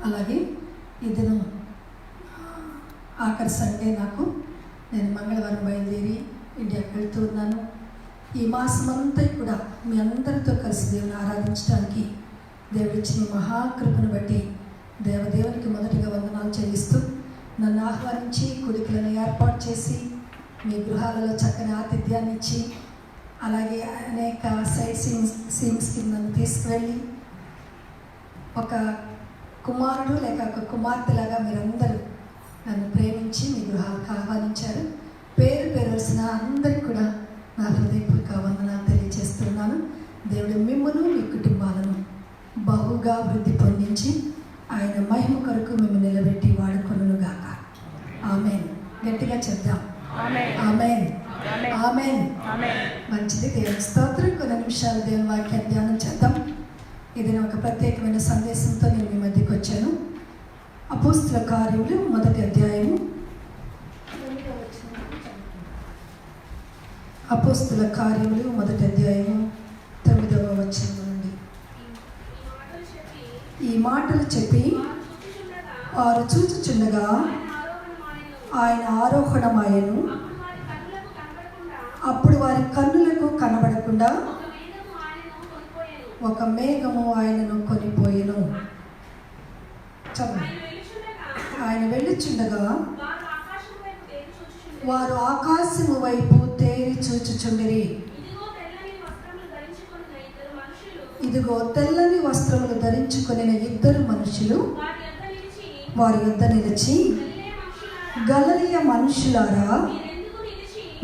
అలాగే ఈ దినం ఆఖరి సండే నేను మంగళవారం బయలుదేరి ఇండియాకి వెళ్తూ ఉన్నాను. ఈ మాసం అంతా కూడా మీ అందరితో కలిసి దేవుని ఆరాధించడానికి దేవుడిచ్చిన మహాకృపను బట్టి దేవదేవునికి మొదటిగా వందనాలు చెల్లిస్తూ నన్ను ఆహ్వానించి కుడికలను ఏర్పాటు చేసి మీ గృహాలలో చక్కని ఆతిథ్యాన్ని ఇచ్చి అలాగే అనేక సైట్ సీన్స్కి నన్ను తీసుకువెళ్ళి ఒక కుమారుడు లేక ఒక కుమార్తెలాగా మీరందరూ నన్ను ప్రేమించి మీ గృహాలకు ఆహ్వానించారు. పేరు వలసిన అందరికీ కూడా నా హృదయపూర్వక వందనాలు తెలియజేస్తున్నాను. దేవుడు మిమ్మల్ని మీ కుటుంబాలను బహుగా వృద్ధి పొందించి ఆయన మహిమ కొరకు మేము నిలబెట్టి వాడుకొనుగాక. ఆమేన్. గట్టిగా చెప్దాం. ఆమేన్. ఆమేన్. మంచిది. దేవుని స్తోత్రం. కొన్ని నిమిషాలు దేవుని వాక్యాన్ని ధ్యానం చేద్దాం. ఇది ఒక ప్రత్యేకమైన సందేశంతో నేను మీ మధ్యకి వచ్చాను. అపోస్తల కార్యములు 1వ అధ్యాయము. అపోస్తల కార్యములు 1వ అధ్యాయము 9వ వచనం నుండి. ఈ మాటలు చెప్పి వారు చూచుచుండగా ఆయన ఆరోహణమాయెను. అప్పుడు వారి కన్నులకు కనబడకుండా ఒక మేఘము ఆయనను కొనిపోయెను. ఆయన వెళ్ళుచుండగా వారు ఆకాశము వైపు తేరి చూచుచుండిరి. ఇదిగో తెల్లని వస్త్రములు ధరించుకొనిన ఇద్దరు మనుషులు వారి యొద్ద నిలిచి, గలిలయ మనుషులారా,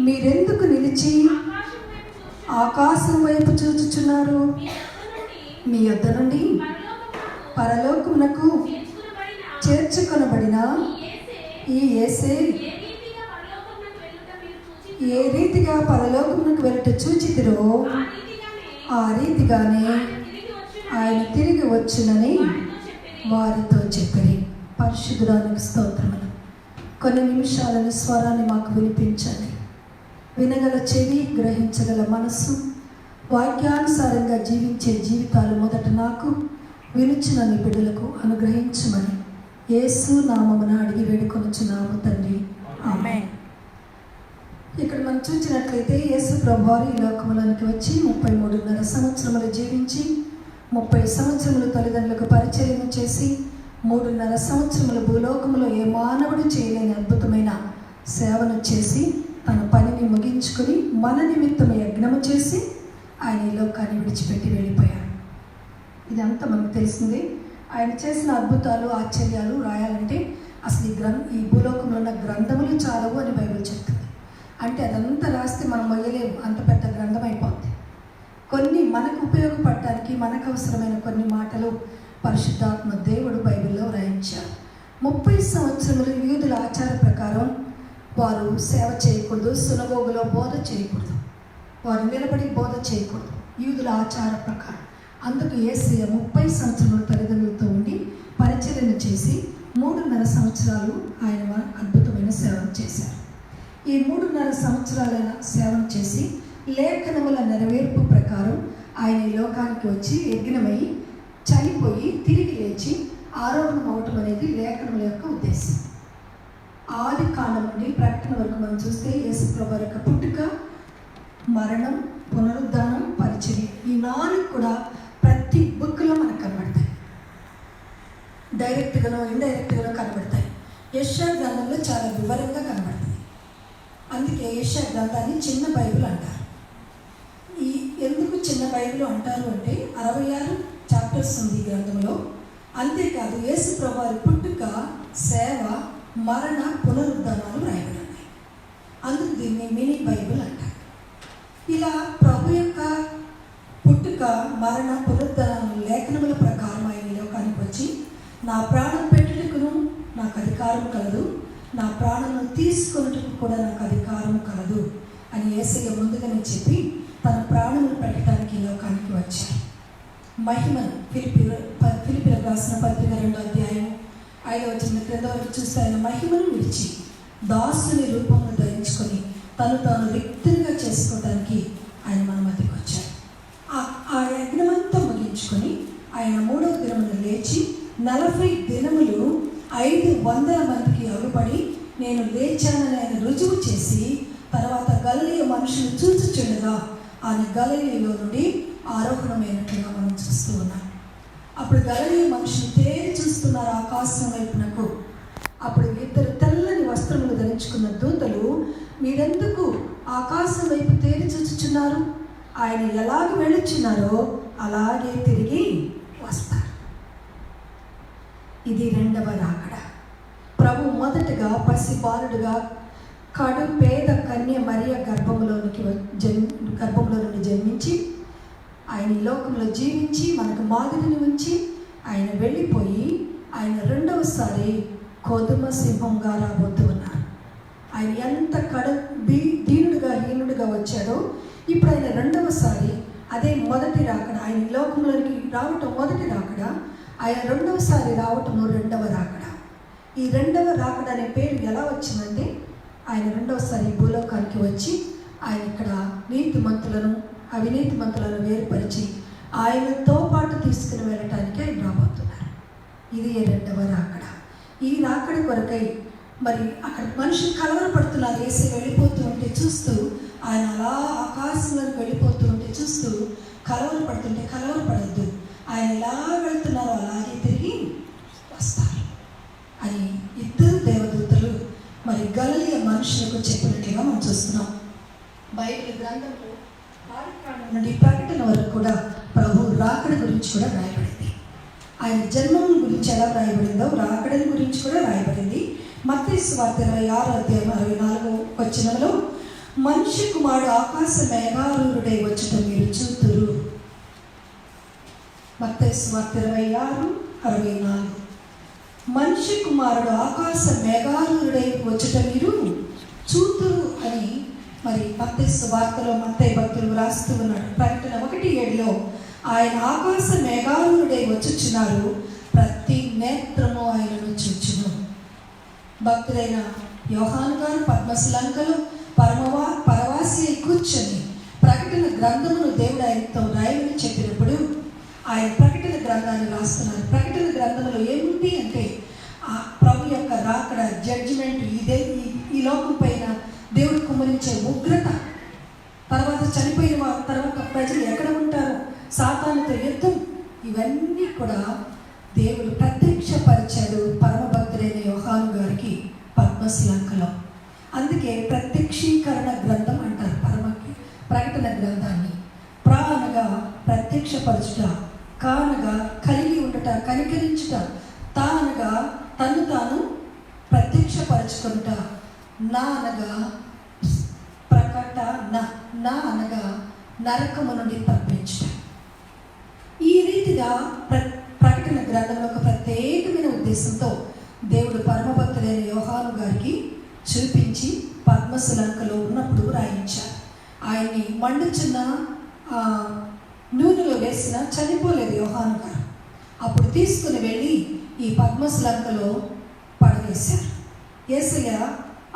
మీరెందుకు నిలిచి ఆకాశం వైపు చూచుచున్నారు? మీ యొద్ద నుండి పరలోకమునకు చేర్చుకొనబడిన ఈ యేసే ఏ రీతిగా పరలోకమునకు వెళ్ళుట చూచితిరో ఆ రీతిగానే ఆయన తిరిగి వచ్చునని వారితో చెప్పిరి. పరిశుద్ధుడానికి స్తోత్రములు. కొన్ని నిమిషాలను స్వరాన్ని మాకు వినిపించండి. వినగల చెవి, గ్రహించగల మనస్సు, వాక్యానుసారంగా జీవించే జీవితాలు మొదట నాకు, వినుచిన నీ బిడ్డలకు అనుగ్రహించమని యేసు నామమున అడిగి వేడుకొనుచున్నాము తండ్రి. ఆమేన్. ఇక్కడ మనం చూసినట్లయితే యేసు ప్రభువారు ఈ లోకములోనికి వచ్చి 33.5 సంవత్సరములు జీవించి 30 సంవత్సరములు తల్లిదండ్రులకు పరిచర్యను చేసి 3.5 సంవత్సరములు భూలోకములో ఏ మానవుడు చేయలేని అద్భుతమైన సేవను చేసి తన పనిని ముగించుకొని మన నిమిత్తం యజ్ఞము చేసి ఆయన ఈ లోకాన్ని విడిచిపెట్టి వెళ్ళిపోయాడు. ఇదంతా మనకు తెలిసిందే. ఆయన చేసిన అద్భుతాలు, ఆశ్చర్యాలు రాయాలంటే అసలు ఈ భూలోకంలో ఉన్న గ్రంథములు చాలవు అని బైబిల్ చెప్తుంది. అంటే అదంతా రాస్తే మనం మొయ్యలేము, అంత పెద్ద గ్రంథం అయిపోద్ది. కొన్ని మనకు ఉపయోగపడటానికి మనకు అవసరమైన కొన్ని మాటలు పరిశుద్ధాత్మ దేవుడు బైబిల్లో రాయించారు. 30 సంవత్సరములు యూదుల ఆచార ప్రకారం వారు సేవ చేయకూడదు, సునగోగులో బోధ చేయకూడదు, వారు నిలబడి బోధ చేయకూడదు, యూదుల ఆచార ప్రకారం. అందుకు యేసయ్య 30 సంవత్సరములు తల్లిదండ్రులతో ఉండి పరిచర్యను చేసి 3.5 సంవత్సరాలు ఆయన అద్భుతమైన సేవను చేశారు. ఈ 3.5 సంవత్సరాలైన సేవను చేసి లేఖనముల నెరవేర్పు ప్రకారం ఆయన ఈ లోకానికి వచ్చి యజ్ఞమై చనిపోయి తిరిగి లేచి ఆరోహణం అవటం అనేది లేఖనముల యొక్క ఉద్దేశం. ఆది కాండం నుండి ప్రకటన వరకు మనం చూస్తే యేసు ప్రభువు యొక్క పుట్టుక, మరణం, పునరుద్ధానం, పరిచర్య, ఈ 4 కూడా ప్రతి బుక్లో మనకు కనబడతాయి. డైరెక్ట్గానో ఇండైరెక్ట్గానో కనబడతాయి. యెషయా గ్రంథంలో చాలా వివరంగా కనబడుతుంది. అందుకే యెషయా గ్రంథాన్ని చిన్న బైబిల్ అంటారు. ఎందుకు చిన్న బైబిల్ అంటారు అంటే 66 చాప్టర్స్ ఉంది ఈ గ్రంథంలో. అంతేకాదు యేసు ప్రభువారి పుట్టుక, సేవ, మరణ, పునరుద్ధానాలు రాయబడినాయి. అందుకు దీన్ని మినీ బైబిల్ అంటారు. ఇలా ప్రభు యొక్క పుట్టుక, మరణ, పునరుద్ధానాలు లేఖనముల ప్రకారం ఆయన లోకానికి వచ్చి నా ప్రాణం పెట్టుటకును నాకు అధికారం కలదు, నా ప్రాణమును తీసుకొనుటకు కూడా నాకు అధికారం కలదు అని యేసయ్య ముందుగానే చెప్పి తన ప్రాణమును పెట్టడానికి ఈ లోకానికి వచ్చారు. మహిమను ఫిలిప్పీలకు రాసిన పత్రిక 2వ అధ్యాయం 5వ వచనం క్రింద వరకు చూస్తే ఆయన మహిమను విడిచి దాసుని రూపమును ధరించుకొని తాను రిక్తునిగా చేసుకోవడానికి ఆయన మన మధ్యకి వచ్చారు. ఆ యజ్ఞమంతా ముగించుకొని ఆయన 3వ దినమున లేచి 40 దినములు 500 మందికి అగుపడి నేను లేచానని ఆయన రుజువు చేసి, తర్వాత గలిలయ మనుషులు చూచుచుండగా ఆయన గలిలయలో నుండి ఆరోహణమైనట్లుగా మనం చూస్తూ ఉన్నాం. అప్పుడు గలిలయ మనుషులు తేరి చూస్తున్నారు ఆకాశం వైపునకు. అప్పుడు 2 తెల్లని వస్త్రములు ధరించుకున్న దూతలు, మీరెందుకు ఆకాశం వైపు తేరి చూచుచున్నారు? ఆయన ఎలాగ వెళ్ళుచున్నారో అలాగే తిరిగి వస్తారు. ఇది 2వ రాకడ. ప్రభు మొదటగా పసిబాలుడుగా కడు పేద కన్య మరియ గర్భంలో నుండి జన్మించి ఆయన ఈ లోకంలో జీవించి మనకు మాదిరిని ఉంచి ఆయన వెళ్ళిపోయి ఆయన 2వసారి కోదుమ సింహంగా రాబోతూ ఉన్నారు. ఆయన ఎంత దీనుడుగా హీనుడుగా వచ్చాడో ఇప్పుడు ఆయన 2వసారి అదే మొదటి రాకడ. ఆయన ఈ లోకంలోకి రావటం మొదటి రాకడ, ఆయన 2వసారి రావటం 2వ రాకడ. ఈ 2వ రాకడ అనే పేరు ఎలా వచ్చిందంటే, ఆయన 2వసారి భూలోకానికి వచ్చి ఆయన ఇక్కడ నీతిమంతులను అవినీతిమంతులను వేరుపరిచి ఆయనతో పాటు తీసుకుని వెళ్ళటానికి ఆయన రాబోతున్నారు. ఇది 2వ రాకడ. ఈ రాకడ కొరకై మరి అక్కడ మనుషులు కలవరపడుతున్నారు. యేసు వెళ్ళిపోతూ ఉంటే చూస్తూ, ఆయన అలా ఆకాశంలోకి వెళ్ళిపోతూ ఉంటే చూస్తూ కలవరపడుతుంటే కలవరపడద్దు, ఆయన ఎలా వెళ్తున్నారో అలాగే తిరిగి వస్తారు అని 2 దేవదూతలు మరి గలిలయ మనుషులకు చెప్పినట్లుగా మనం చూస్తున్నాం. బైబిల్ గ్రంథంలో ఆదికాండం నుండి ప్రకటన వరకు కూడా ప్రభు రాకడ గురించి కూడా రాయబడింది. ఆయన జన్మం గురించి ఎలా రాయబడిందో రాకడని గురించి కూడా రాయబడింది. మత్తయి సువార్త 26వ అధ్యాయం 64వ వచనంలో, మనిషి కుమారుడు ఆకాశ మేఘారూఢుడై వచ్చుట మీరు చూతురు. మత్తయి సువార్త 26:64. మనిషి కుమారుడు ఆకాశ మేఘారూఢుడై వచ్చుట మీరు చూతురు అని మరి మత్తయి సువార్తలో మత్తయి భక్తులు రాస్తూ ఉన్నాడు. ప్రకటన 1:7లో ఆయన ఆకాశ మేఘారూఢుడై వచ్చుచున్నారు, ప్రతి నేత్రము ఆయనను చూచును. భక్తుడైన యోహాను గారు పద్మశలంకలో పరవాసి కూర్చొని ప్రకటన గ్రంథమును దేవుడు ఆయనతో రాయమని చెప్పినప్పుడు ఆయన ప్రకటన గ్రంథాన్ని రాస్తున్నారు. ప్రకటన గ్రంథంలో ఏముంది అంటే, ఆ ప్రభు యొక్క రాకడ, జడ్జిమెంట్, ఈ లోకం పైన దేవుడు కుమ్మరించే ఉగ్రత, తర్వాత చనిపోయిన వారి తర్వాత ప్రజలు ఎక్కడ ఉంటారు, సాతానుతో యుద్ధం, ఇవన్నీ కూడా దేవుడు ప్రత్యక్షపరిచాడు పరమభక్తుడైన యోహాను గారికి పద్మశలంకలో. అందుకే ప్రత్యక్షీకరణ గ్రంథం అంటారు ప్రకటన గ్రంథాన్ని. అనగా ప్రత్యక్షపరచుట, కానగా కలిగి ఉండుట, కనికరించుట, అనగా తను తాను ప్రత్యక్షపరచుకుంట, నా అనగా ప్రకట, నా అనగా నరకము నుండి తప్పించుట. ఈ రీతిగా ప్రకటన గ్రంథంలో ఒక ప్రత్యేకమైన ఉద్దేశంతో దేవుడు పరమభక్తుడైన యోహాను గారికి చూపించి పద్మశలంకలో ఉన్నప్పుడు రాయించారు. ఆయన్ని మండుచున్న నూనెలో వేసిన చనిపోలేదు యోహాను గారు. అప్పుడు తీసుకుని వెళ్ళి ఈ పద్మశలంకలో పడవేశారు. యేసయ్య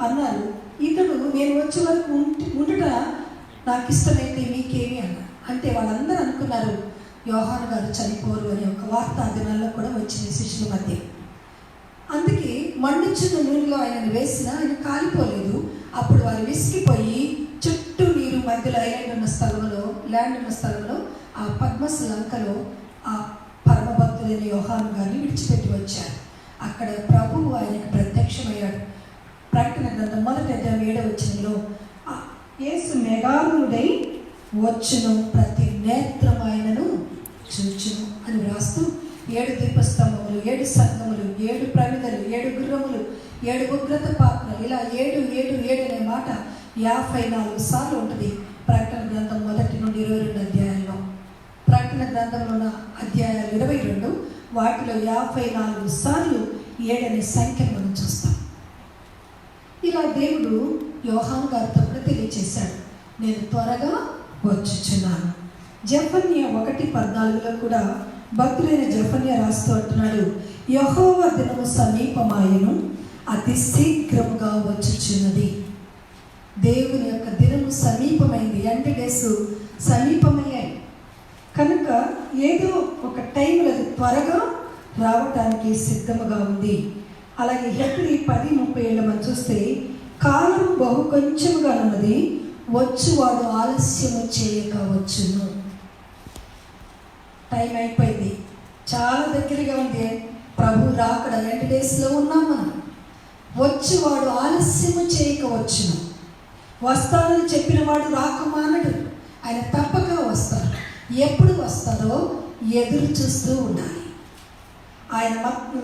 అన్నారు, ఇతడు నేను వచ్చే వరకు ఉండుట నాకు ఇష్టమైతే మీకేమి అన్నారు. అంటే వాళ్ళందరూ అనుకున్నారు యోహాను గారు చనిపోరు అనే ఒక వార్త ఆ దినాల్లో కూడా వచ్చింది శిష్యుల మధ్య. అందుకే మండుచున్న నూనెలో ఆయనను వేసిన ఆయన కాలిపోలేదు. అప్పుడు వారు విసిగిపోయి చుట్టూ నీరు మధ్యలో ల్యాండ్ ఉన్న స్థలంలో ఆ పద్మశలంకలో ఆ పరమభక్తులైన యోహాను గారిని విడిచిపెట్టి వచ్చారు. అక్కడ ప్రభువు ఆయనకు ప్రత్యక్షమయ్యాడు. ప్రకటన గ్రంథం 1:7 వచనంలో యేసు మేఘారూఢుడై వచ్చును, ప్రతి నేత్రం ఆయనను చూచును అని రాస్తూ 7 దీపస్తంభములు, 7 సంఘములు, 7 ప్రమిదలు, 7 గుర్రములు, 7 ఉగ్రత పాత్రలు, ఇలా 7 అనే మాట 54 సార్లు ఉంటుంది ప్రకటన గ్రంథం 1 నుండి 22 అధ్యాయాల్లో. ప్రకటన గ్రంథంలో ఉన్న అధ్యాయాలు 22, వాటిలో 54 సార్లు 7 అనే సంఖ్యను మనం చూస్తాం. ఇలా దేవుడు యోహాను గారితో కూడా తెలియచేశాడు, నేను త్వరగా వచ్చుచున్నాను. జెఫన్యా 1:14లో కూడా భక్తుడైన జెఫన్యా రాస్తూ అంటున్నాడు, యెహోవా దినము సమీపమాయెను, అతి శీఘ్రముగా వచ్చుచున్నది. దేవుని యొక్క దినము సమీపమైంది, ఎండ్ డేస్ సమీపమయ్యాయి కనుక ఏదో ఒక టైంలో అది త్వరగా రావటానికి సిద్ధముగా ఉంది. అలాగే హెబ్రీ 10:37 మనం చూస్తే కాలం బహు కొంచెముగా ఉన్నది, వచ్చువాడు ఆలస్యము చేయక వచ్చును. టైం అయిపోయింది, చాలా దగ్గరగా ఉంది. ప్రభు రాకడ ఎండ్ డేస్లో ఉన్నాం మనం. వచ్చువాడు ఆలస్యము చేయక వచ్చును. వస్తానని చెప్పిన వాడు రాకమానడు, ఆయన తప్పక వస్తారు. ఎప్పుడు వస్తారో ఎదురు చూస్తూ ఉండాలి. ఆయన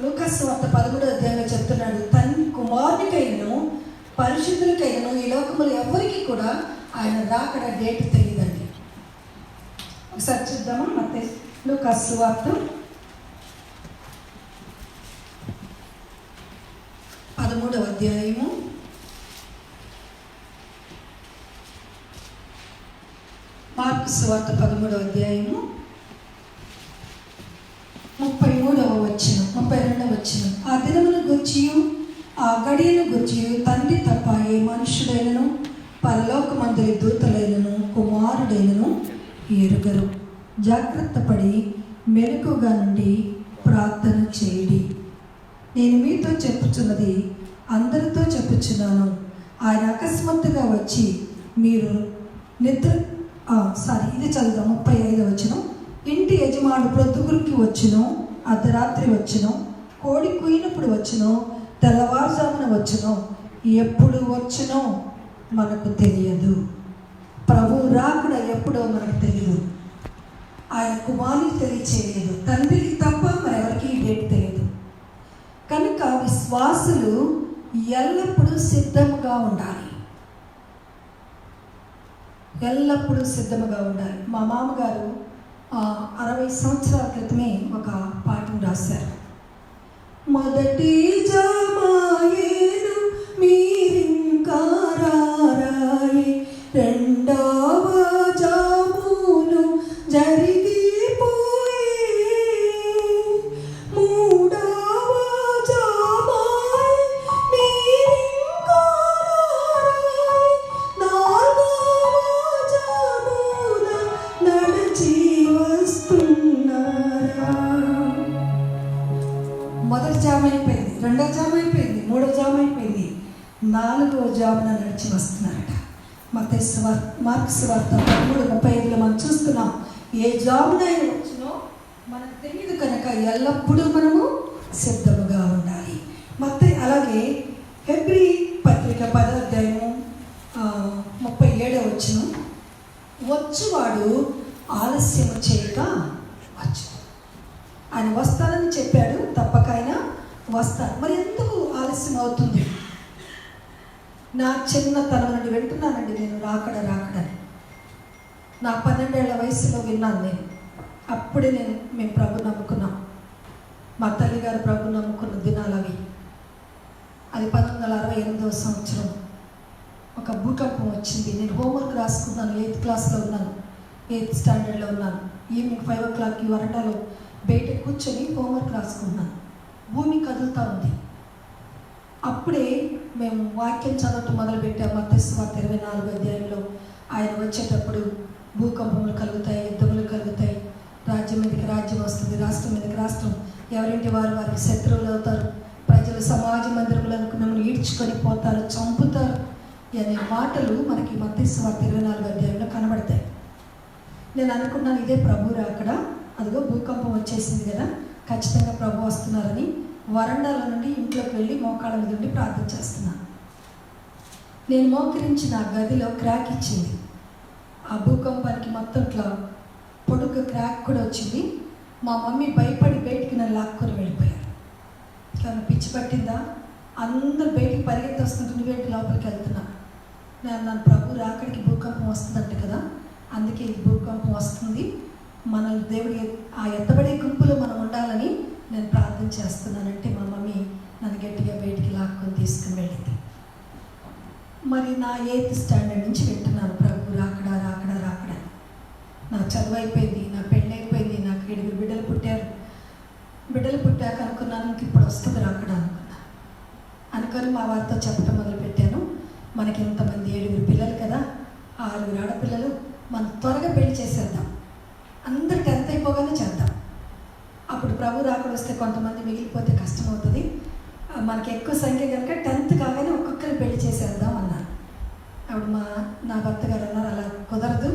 లూకాసు సువార్త 13వ అధ్యాయంలో చెప్తున్నాడు, తన కుమారునికైనను పరిశుద్ధులకైనను ఈ లోకములు ఎవరికి కూడా ఆయన రాకడ డేట్ తెలియదండి. ఒకసారి చూద్దామా, మత్తయి లూకాసు సువార్త 13వ అధ్యాయము 13వ అధ్యాయము 32వ వచనం. ఆ దినమును గూర్చియు ఆ గడియను గూర్చియు తండ్రి తప్ప ఏ మనుష్యుడైనను పరలోకమందరి దూతలైనను కుమారుడైనను ఎరుగరు. జాగ్రత్త పడి మెలకుగా నుండి ప్రార్థన చేయుడి. నేను మీతో చెప్పుచున్నది అందరితో చెప్పుచున్నాను. ఆయన అకస్మాత్తుగా వచ్చి మీరు ఇది చదువుదాం. 35వ వచనం. ఇంటి యజమాను ప్రొద్దుగురికి వచ్చును, అర్ధరాత్రి వచ్చును, కోడి కూయినప్పుడు వచ్చును, తెల్లవారుజామున వచ్చును, ఎప్పుడు వచ్చునో మనకు తెలియదు. ప్రభు రాకడ ఎప్పుడో మనకు తెలియదు. ఆయన కుమారునికి తెలియచేయలేదు, తండ్రికి తప్ప మరెవరికి ఈ డేట్ తెలియదు. కనుక విశ్వాసులు ఎల్లప్పుడూ సిద్ధముగా ఉండాలి. ఎల్లప్పుడూ సిద్ధముగా ఉండాలి. మా మామగారు 60 సంవత్సరాల క్రితమే ఒక పాఠం రాశారు. మొదటి జామాయేను మీరింకా రారాయే, రెండవ జామును జరిగిపోయే, మూడవ జామాయే మీరింకా రారాయే, నాలుగవ జామున నడిచి వస్తున్నారా. మొదటి జామ అయిపోయింది, రెండవ జామ అయిపోయింది, మూడవ జామ అయిపోయింది, 4వ జామున నడిచి వస్తున్నారట. మార్కు సువార్త 13:35 మనం చూస్తున్నాం. ఏ జామున ఆయన వచ్చినో మనకు తెలియదు కనుక ఎల్లప్పుడూ మనము సిద్ధముగా ఉండాలి. అలాగే హెబ్రీ పత్రిక 10వ అధ్యాయము 37వ వచనం. వచ్చువాడు ఆలస్యము చేయక వచ్చు. ఆయన వస్తానని చెప్పాడు, తప్పక ఆయన వస్తారు. మరి ఎందుకు ఆలస్యం అవుతుంది? నా చిన్నతనం నుండి వింటున్నానండి నేను రాకడని. నా 12 ఏళ్ల వయసులో విన్నాను నేను. అప్పుడే మేము ప్రభు నమ్ముకున్నాం. మా తల్లిగారు ప్రభు నమ్ముకున్న దినాలు అవి. అది 1968వ సంవత్సరం. ఒక భూకంపం వచ్చింది. నేను హోంవర్క్ రాసుకున్నాను. 8th క్లాస్లో ఉన్నాను, 8th స్టాండర్డ్లో ఉన్నాను. ఈవినింగ్ 5 o'clockకి వరండాలో బయట కూర్చొని హోంవర్క్ రాసుకున్నాను. భూమి కదులుతూ ఉంది. అప్పుడే మేము వాక్యం చదవటం మొదలుపెట్టాము. మత్తయి సువార్త 24వ అధ్యాయంలో ఆయన వచ్చేటప్పుడు భూకంపములు కలుగుతాయి, యుద్ధములు కలుగుతాయి, రాజ్యం మీదకి రాజ్యం వస్తుంది, రాష్ట్రం మీదకి రాష్ట్రం, ఎవరింటి వారు వారికి శత్రువులు అవుతారు, ప్రజలు సమాజ మందిరములకు మిమ్మల్ని ఈడ్చుకొని పోతారు, చంపుతారు అనే మాటలు మనకి మత్తయి సువార్త 24వ అధ్యాయంలో కనబడతాయి. నేను అనుకున్నాను ఇదే ప్రభు రాకడ, అదిగో భూకంపం వచ్చేసింది కదా, ఖచ్చితంగా ప్రభు వస్తున్నారని వరండాల నుండి ఇంట్లోకి వెళ్ళి మోకాళ్ళ మీద ఉండి ప్రార్థన చేస్తున్నాను. నేను మోకరించి నా గదిలో క్రాక్ ఇచ్చింది. ఆ భూకంపానికి మొత్తం ఇట్లా పొడుగు క్రాక్ కూడా వచ్చింది. మా మమ్మీ భయపడి బయటికి నన్ను లాక్కొని వెళ్ళిపోయారు. ఇట్లా పిచ్చి పట్టిందా, అందరూ బయటికి పరిగెత్తి వస్తుంటే నువ్వేంటి లోపలికి వెళ్తున్నా. నన్ను ప్రభు రాకడికి భూకంపం వస్తుందంట కదా, అందుకే ఈ భూకంపం వస్తుంది, మనల్ని దేవుడి ఆ ఎత్తబడే గుంపులో మనం ఉండాలని నేను ప్రార్థన చేస్తున్నానంటే మా మమ్మీ నన్ను గట్టిగా బయటికి లాక్కొని తీసుకుని వెళ్ళింది. మరి నా 8th స్టాండర్డ్ నుంచి వింటున్నాను ప్రభు రాకడా. నా చదువు అయిపోయింది, నా పెళ్ళి అయిపోయింది, నాకు 7 బిడ్డలు పుట్టారు. బిడ్డలు పుట్టాక అనుకున్నాను ఇంక ఇప్పుడు వస్తుంది రాకడా అనుకొని మా వారితో చెప్పడం మొదలుపెట్టాను. మనకి ఇంతమంది 7 పిల్లలు కదా, 6 ఆడపిల్లలు, మనం త్వరగా పెళ్లి చేసేద్దాం, అందరు 10th అయిపోగానే చేద్దాం. అప్పుడు ప్రభు రాకడ వస్తే కొంతమంది మిగిలిపోతే కష్టం అవుతుంది, మనకి ఎక్కువ సంఖ్య కనుక 10th కాగానే ఒక్కొక్కరిని పెళ్లి చేసేద్దాం అన్నారు. అప్పుడు నా భర్త గారు అన్నారు, అలా కుదరదు,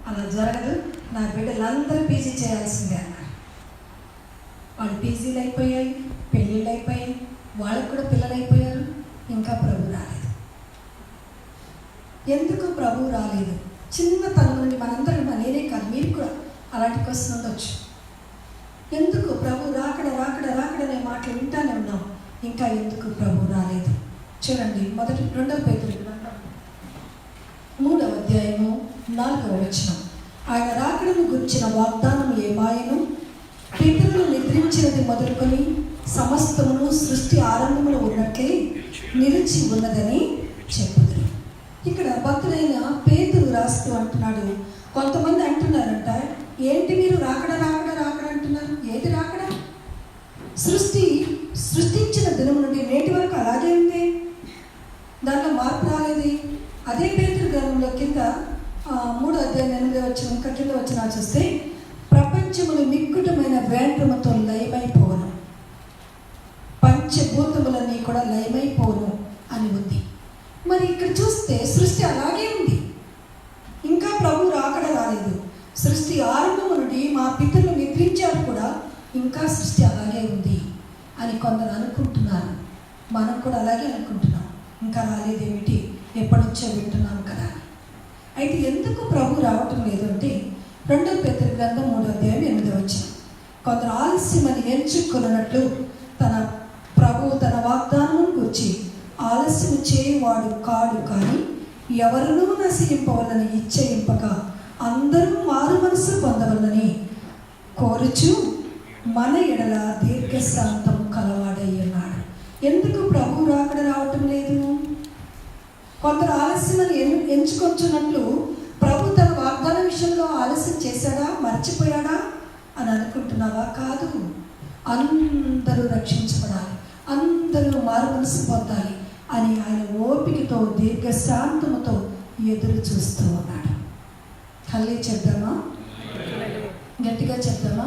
అలా జరగదు, నా బిడ్డలందరూ పీజీ చేయాల్సిందే అన్నారు. వాళ్ళు పీజీలు అయిపోయాయి, పెళ్ళిళ్ళు అయిపోయాయి, వాళ్ళకు కూడా పిల్లలు అయిపోయారు, ఇంకా ప్రభు రాలేదు. ఎందుకు ప్రభు రాలేదు? చిన్నతనం నుండి మనందరం, నేనే కాదు మీరు కూడా అలాంటి క్వశ్చన్ ఉండొచ్చు. ఎందుకు ప్రభు రాకడ రాకడ రాకడనే మాటలు వింటానే ఉన్నాం, ఇంకా ఎందుకు ప్రభు రాలేదు? చూడండి, 2 పేతురు 3వ అధ్యాయము 4వ వచనం. ఆయన రాకడను గురించిన వాగ్దానం ఏమాయను, పితరులు నిద్రించినది మొదలుకొని సమస్తమును సృష్టి ఆరంభములో ఉన్నట్లే నిలిచి ఉన్నదని చెప్పుదురు. ఇక్కడ భక్తుడైన పేతురు రాస్తూ అంటున్నాడు, కొంతమంది అంటున్నారంట, ఏంటి మీరు రాకడ రాకడ రాకడ అంటున్నారు? ఏది రాకడ? సృష్టించిన దినం నుండి నేటి వరకు అలాగే ఉంది, దాంట్లో మార్పు రాలేదు. అదే పేతురు గ్రంథంలో కింద 3వ అధ్యాయం 8వ వచనం ఇంకా కింద వచ్చినా చూస్తే, ప్రపంచములు మిక్కుటమైన వేండ్రముతో లయమైపోను, పంచభూతములన్నీ కూడా లయమైపోను అని ఉంది. మరి ఇక్కడ చూస్తే సృష్టి అలాగే ఉంది, ఇంకా ప్రభు రాకడ రాలేదు. సృష్టి ఆరంభము నుండి మా పితరులు నిద్రించారు కూడా, ఇంకా సృష్టి అలాగే ఉంది అని కొందరు అనుకుంటున్నారు. మనం కూడా అలాగే అనుకుంటున్నాం, ఇంకా రాలేదేమిటి, ఎప్పటి నుంచో వింటున్నాం కదా. అయితే ఎందుకు ప్రభు రావటం లేదు అంటే, 2 పేతురు గ్రంథం 3వ అధ్యాయం 8వ వచనం, కొందరు ఆలస్యమని ఎంచుకున్నట్లు ప్రభు తన వాగ్దానం గురించి ఆలస్యం చేయవాడు కాడు, కానీ ఎవరినూ నశింపవలని ఇచ్చయింపక అందరూ మారు మనసు పొందవలని కోరుచు మన ఎడల దీర్ఘశాంతం కలవాడై ఉన్నాడు. ఎందుకు ప్రభు రాకడ రావటం లేదు? కొందరు ఆలస్యమని ఎంచుకొచ్చున్నట్లు ప్రభు తన వాగ్దాన విషయంలో ఆలస్యం చేశాడా, మర్చిపోయాడా అని అనుకుంటున్నావా? కాదు, అందరూ రక్షించబడాలి, అందరూ మారు మనసు పొందాలి అని ఆయన ఓపికతో దీర్ఘశాంతముతో ఎదురు చూస్తూ ఉన్నాడు. హల్లెలూయా చెప్దామా? గట్టిగా చెప్దామా?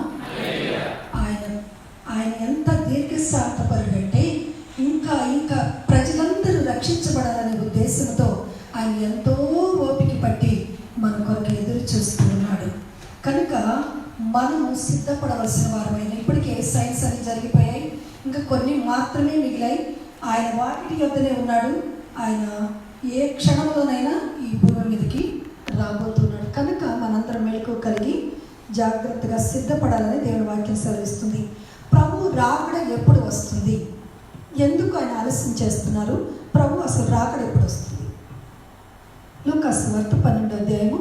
ఆయన ఎంత దీర్ఘశాంతపరుడంటే, ఇంకా ఇంకా ప్రజలందరూ రక్షించబడాలనే ఉద్దేశంతో ఆయన ఎంతో ఓపిక పట్టి మన కొరకు ఎదురు చూస్తూ ఉన్నాడు. కనుక మనము సిద్ధపడవలసిన వారమైన, ఇప్పటికే సైన్స్ అని జరిగిపోయాయి, ఇంకా కొన్ని మాత్రమే మిగిలాయి. ఆయన వాటి యొద్దనే ఉన్నాడు, ఆయన ఏ క్షణంలోనైనా ఈ భూమి మీదకి రాబోతున్నాడు. కనుక మనందరం మెళకువ కలిగి జాగ్రత్తగా సిద్ధపడాలని దేవుని వాక్యం సెలవిస్తుంది. ప్రభు రాకడ ఎప్పుడు వస్తుంది? ఎందుకు ఆయన ఆలస్యం చేస్తున్నారు? ప్రభు అసలు రాకడ ఎప్పుడు వస్తుంది? లూకా సువార్త 12వ అధ్యాయము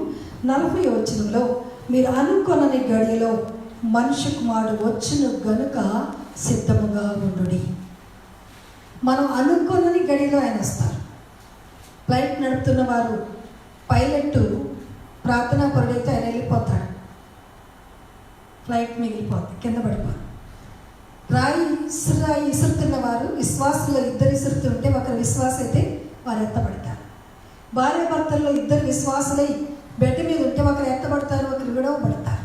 40వ వచనంలో, మీరు అనుకొనని గడియలో మనుష్య కుమారుడు వచ్చును గనుక సిద్ధముగా ఉండుడి. మనం అనుకోనని గడిలో ఆయన వస్తారు. ఫ్లైట్ నడుపుతున్న వారు పైలట్ ప్రార్థనా పరుడైతే ఆయన వెళ్ళిపోతాడు, ఫ్లైట్ మిగిలిపోతుంది, కింద పడిపోతుంది. రాయి ఇసురుతున్న వారు విశ్వాసంలో 2 ఇసురుతుంటే, ఒకరు విశ్వాస అయితే వారు ఎత్తబడతారు. భార్య భర్తల్లో 2 విశ్వాసులై బెడ్ మీద ఉంటే ఒకరు ఎత్తబడతారు, ఒకరు విడవబడతారు.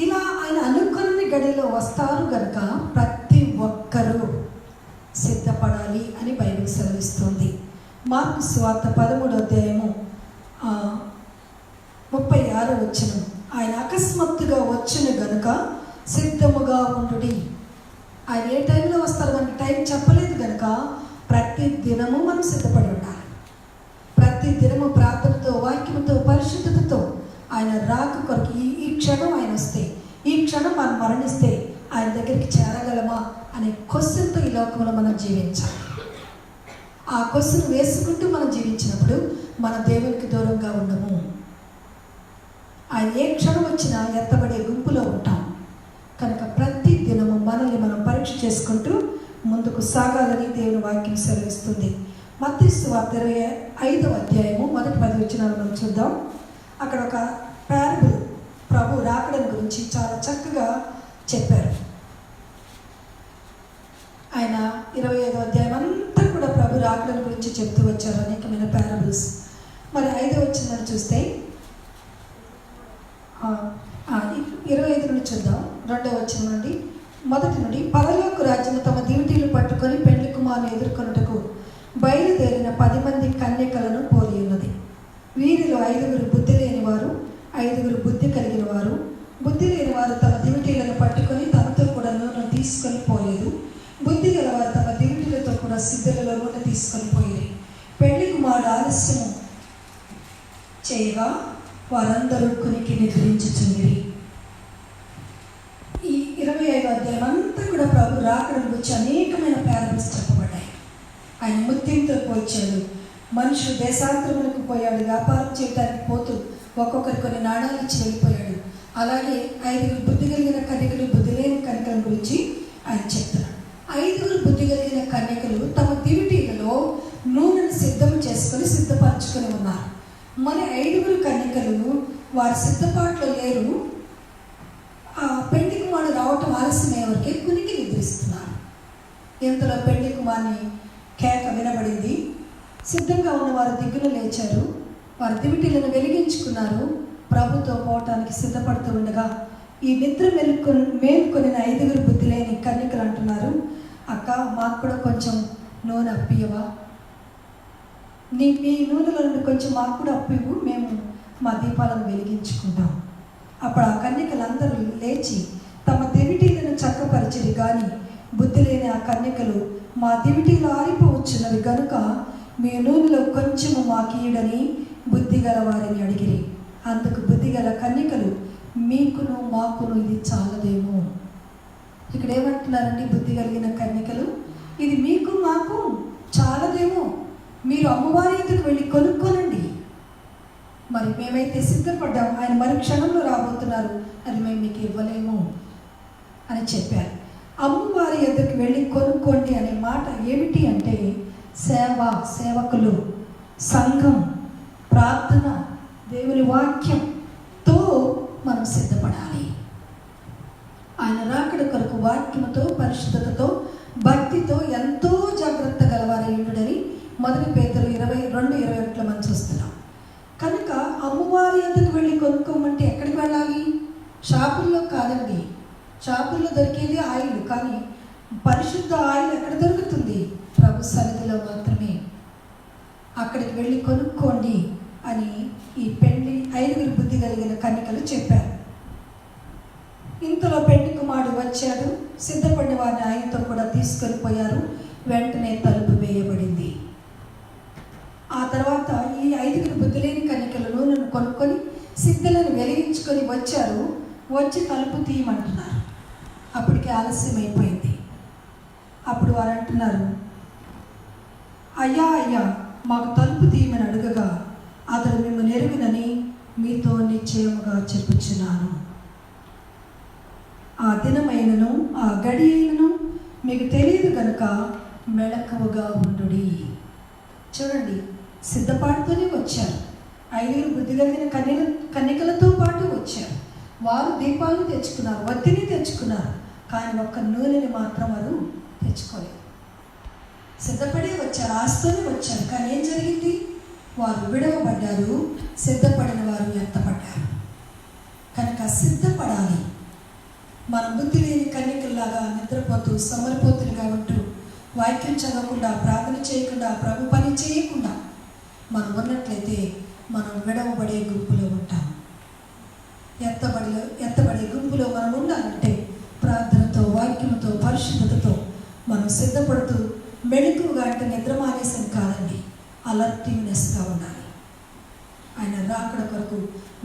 ఇలా ఆయన అనుకున్న గడిలో వస్తారు కనుక ప్రతి ఒక్కరూ సిద్ధపడాలి అని బైబిల్ సెలవిస్తుంది. మార్కు సువార్త 13వ అధ్యాయము 36వ వచనం, ఆయన అకస్మాత్తుగా వచ్చును గనుక సిద్ధముగా ఉండుడి. ఆయన ఏ టైంలో వస్తారు మనకి టైం చెప్పలేదు కనుక ప్రతి దినము మనం సిద్ధపడి ఉండాలి. ప్రతి దినము ప్రార్థనతో, వాక్యంతో, పరిశుద్ధతతో ఆయన రాక కొరకు ఈ క్షణం ఆయన వస్తే, ఈ క్షణం మనం మరణిస్తే ఆయన దగ్గరికి చేరగలమా అనే క్వశ్చన్తో ఈ లోకంలో మనం జీవించాలి. ఆ క్వశ్చన్ వేసుకుంటూ మనం జీవించినప్పుడు మన దేవునికి దూరంగా ఉండము. ఆయన ఏ క్షణం వచ్చినా ఎత్తబడే గుంపులో ఉంటాం. కనుక ప్రతి దినము మనల్ని మనం పరీక్ష చేసుకుంటూ ముందుకు సాగాలని దేవుని వాక్యం సెలవిస్తుంది. మత్తయి సువార్త 25వ అధ్యాయము 1-10 వచనాలు మనం చూద్దాం. అక్కడ ఒక పారబుల్ ప్రభు రాకడం గురించి చాలా చక్కగా చెప్పారు. ఆయన 25వ అధ్యాయం అంతా కూడా ప్రభు రాకడం గురించి చెప్తూ వచ్చారు, అనేకమైన పారబుల్స్. మరి 5వ వచనాన్ని చూస్తే 25 నుంచి చూద్దాం. మొదటి నుండి పరలోక రాజ్యము తమ దివిటీలు పట్టుకొని పెండ్లి కుమారుని ఎదుర్కొనుటకు బయలుదేరిన 10 మంది కన్యకలను పోలి ఉన్నది. వీరిలో 5 బుద్ధి లేని వారు, 5 బుద్ధి కలిగిన వారు. బుద్ధి లేని వారు తమ దివిటీలను పట్టుకొని తమతో కూడా నూనె తీసుకొని పోలేదు. బుద్ధి గల వారు తమ దివిటీలతో కూడా సిద్ధలలో నూనె తీసుకొని పోయేది. పెళ్లి కుమారుడు ఆలస్యము చేయగా వారందరూ కునికి నిద్రించుచుండిరి. ఈ 25వ అధ్యాయం అంతా కూడా ప్రభు రాకడ గురించి అనేకమైన ప్యారబుల్స్ చెప్పబడ్డాయి. ఆయన ముత్యంతో పోల్చాడు. మనుషులు దేశాంతరములకు పోయాడు, వ్యాపారం చేయడానికి పోతూ ఒక్కొక్కరు కొన్ని నాణాలు ఇచ్చి వెళ్ళిపోయాడు. అలాగే 5 బుద్ధి కలిగిన కన్యకలు, బుద్ధి లేని కన్యకల గురించి ఆయన చెప్తాడు. 5 బుద్ధి కలిగిన కన్యకలు తమ దివిటీలలో నూనెను సిద్ధం చేసుకొని సిద్ధపరచుకొని ఉన్నారు. మరి 5 కన్యకలు వారి సిద్ధపాట్లో లేరు. ఆ పెండ్లి కుమారుడు రావటం ఆలస్యమయ్యే వరకే కునికి నిద్రిస్తున్నారు. ఇంతలో పెండ్లి కుమారుని కేక వినబడింది. సిద్ధంగా ఉన్న వారు దిగ్గున లేచారు. వారి దివిటీలను వెలిగించుకున్నారు. ప్రభుతో పోవటానికి సిద్ధపడుతూ ఉండగా ఈ నిద్ర మేలుకొనిన 5 బుద్ధి లేని కన్యకలు అంటున్నారు, అక్క మాకు కూడా కొంచెం నూనె అప్పియవా, మీ నూనెలో నుండి కొంచెం మాకు కూడా అప్పివు, మేము మా దీపాలను వెలిగించుకుంటాం. అప్పుడు ఆ కన్యకలందరూ లేచి తమ దివిటీలను చక్కపరిచిరి. కానీ బుద్ధి లేని ఆ కన్యకలు, మా దివిటీలు ఆరిపోవచ్చున్నవి గనుక మీ నూనెలో కొంచెము మాకీయడని బుద్ధి గల వారిని అడిగిరి. అందుకు బుద్ధి గల కన్యకలు, మీకును మాకును ఇది చాలదేమో. ఇక్కడ ఏమంటున్నారండి బుద్ధి కలిగిన కన్యకలు? ఇది మీకు మాకు చాలదేమో, మీరు అమ్మవారి ఎదుకు వెళ్ళి కొనుక్కోనండి. మరి మేమైతే సిద్ధపడ్డాము, ఆయన మరి క్షణంలో రాబోతున్నారు, అది మేము మీకు ఇవ్వలేము అని చెప్పారు. అమ్మవారి ఎదుకు వెళ్ళి కొనుక్కోండి అనే మాట ఏమిటి అంటే సేవకులు, సంఘం, ప్రార్థన, దేవుని వాక్యంతో మనం సిద్ధపడాలి. ఆయన రాకడ కొరకు వాక్యముతో, పరిశుద్ధతతో, భక్తితో ఎంతో జాగ్రత్త గలవారై ఉండుడని 1 పేతురు 22:21 మనం చూస్తున్నాం. కనుక అమ్మవారి ఎదుకు వెళ్ళి కొనుక్కోమంటే ఎక్కడికి వెళ్ళాలి? షాపుల్లో కాదండి. షాపుల్లో దొరికేది ఆయిల్, కానీ పరిశుద్ధ ఆయిల్ ఎక్కడ దొరుకుతుంది? ప్రభు సన్నిధిలో మాత్రమే. అక్కడికి వెళ్ళి కొనుక్కోండి అని ఈ పెళ్లి 5 బుద్ధి కలిగిన కన్యకలు చెప్పారు. ఇంతలో పెళ్లి కుమారుడు వచ్చాడు. సిద్ధపడిన వారిని ఆయనతో కూడా తీసుకొని పోయారు. వెంటనే తలుపు వేయబడింది. ఆ తర్వాత ఈ 5 బుద్ధి లేని కన్యకలు నూనెను కొనుక్కొని సిద్ధలను వెలిగించుకొని వచ్చారు. వచ్చి తలుపు తీయమంటున్నారు. అప్పటికి ఆలస్యం అయిపోయింది. అప్పుడు వారు అంటున్నారు, అయ్యా అయ్యా మాకు తలుపు తీయమని అడగగా అతడు మిమ్మల్ని ఎరుగునని మీతో నిశ్చయముగా చెప్పుచున్నాను. ఆ దినమైనను ఆ గడి అయినను మీకు తెలియదు కనుక మెళకువగా ఉండుడి. చూడండి, సిద్ధపాటుతోనే వచ్చారు. 5 బుద్ధి కలిగిన కన్యకలతో పాటు వచ్చారు. వారు దీపాలను తెచ్చుకున్నారు, వత్తిని తెచ్చుకున్నారు, కానీ ఒక్క నూనెని మాత్రం వారు తెచ్చుకోలేదు. సిద్ధపడే వచ్చారు, ఆస్తోనే వచ్చారు. కానీ ఏం జరిగింది? వారు విడవబడ్డారు, సిద్ధపడిన వారు ఎత్తపడ్డారు. కనుక సిద్ధపడాలి. మన బుద్ధి లేని కన్యకల్లాగా నిద్రపోతూ సమరిపోతులుగా ఉంటూ వాక్యం చదవకుండా, ప్రార్థన చేయకుండా, ప్రభు పని చేయకుండా మనం ఉన్నట్లయితే మనం విడవబడే గుంపులో ఉంటాం. ఎత్తబడే గుంపులో మనం ఉండాలంటే ప్రార్థనతో, వాక్యంతో, పరిశుద్ధతతో మనం సిద్ధపడుతూ మెళుకువగా అంటే నిద్ర మానేసం కాదండి, అలర్టివ్నెస్గా ఉండాలి. ఆయన రాకడ కొరకు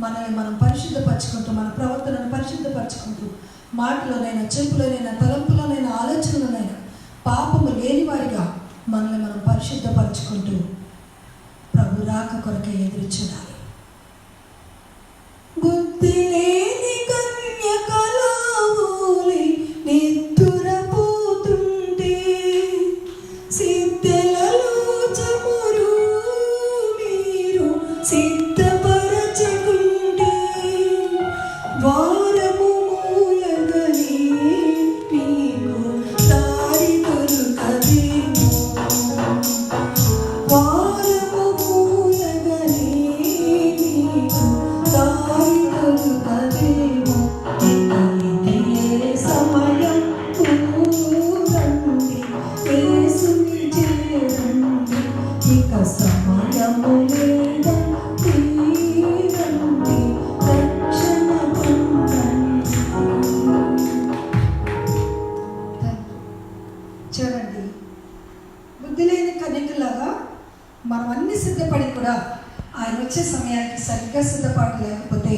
మనల్ని మనం పరిశుద్ధపరచుకుంటూ, మన ప్రవర్తనను పరిశుద్ధపరచుకుంటూ, మాటలోనైనా, చెప్పులోనైనా, తలంపులోనైనా, ఆలోచనలోనైనా పాపము లేని వారిగా మనల్ని మనం పరిశుద్ధపరచుకుంటూ ప్రభు రాక కొరకే ఎదురు చూడాలి. బుద్ధి లేని కన్యకలావోలే నిద్దురపోతుంటే సిద్ధలలో చమురు మీరు సిద్ధపరచకుంటే వారము మూయగనే మీకు దారి దొరకదేమో. వారము మూయగనే మనం అన్ని సిద్ధపడి కూడా ఆయన వచ్చే సమయానికి సరిగ్గా సిద్ధపాటు లేకపోతే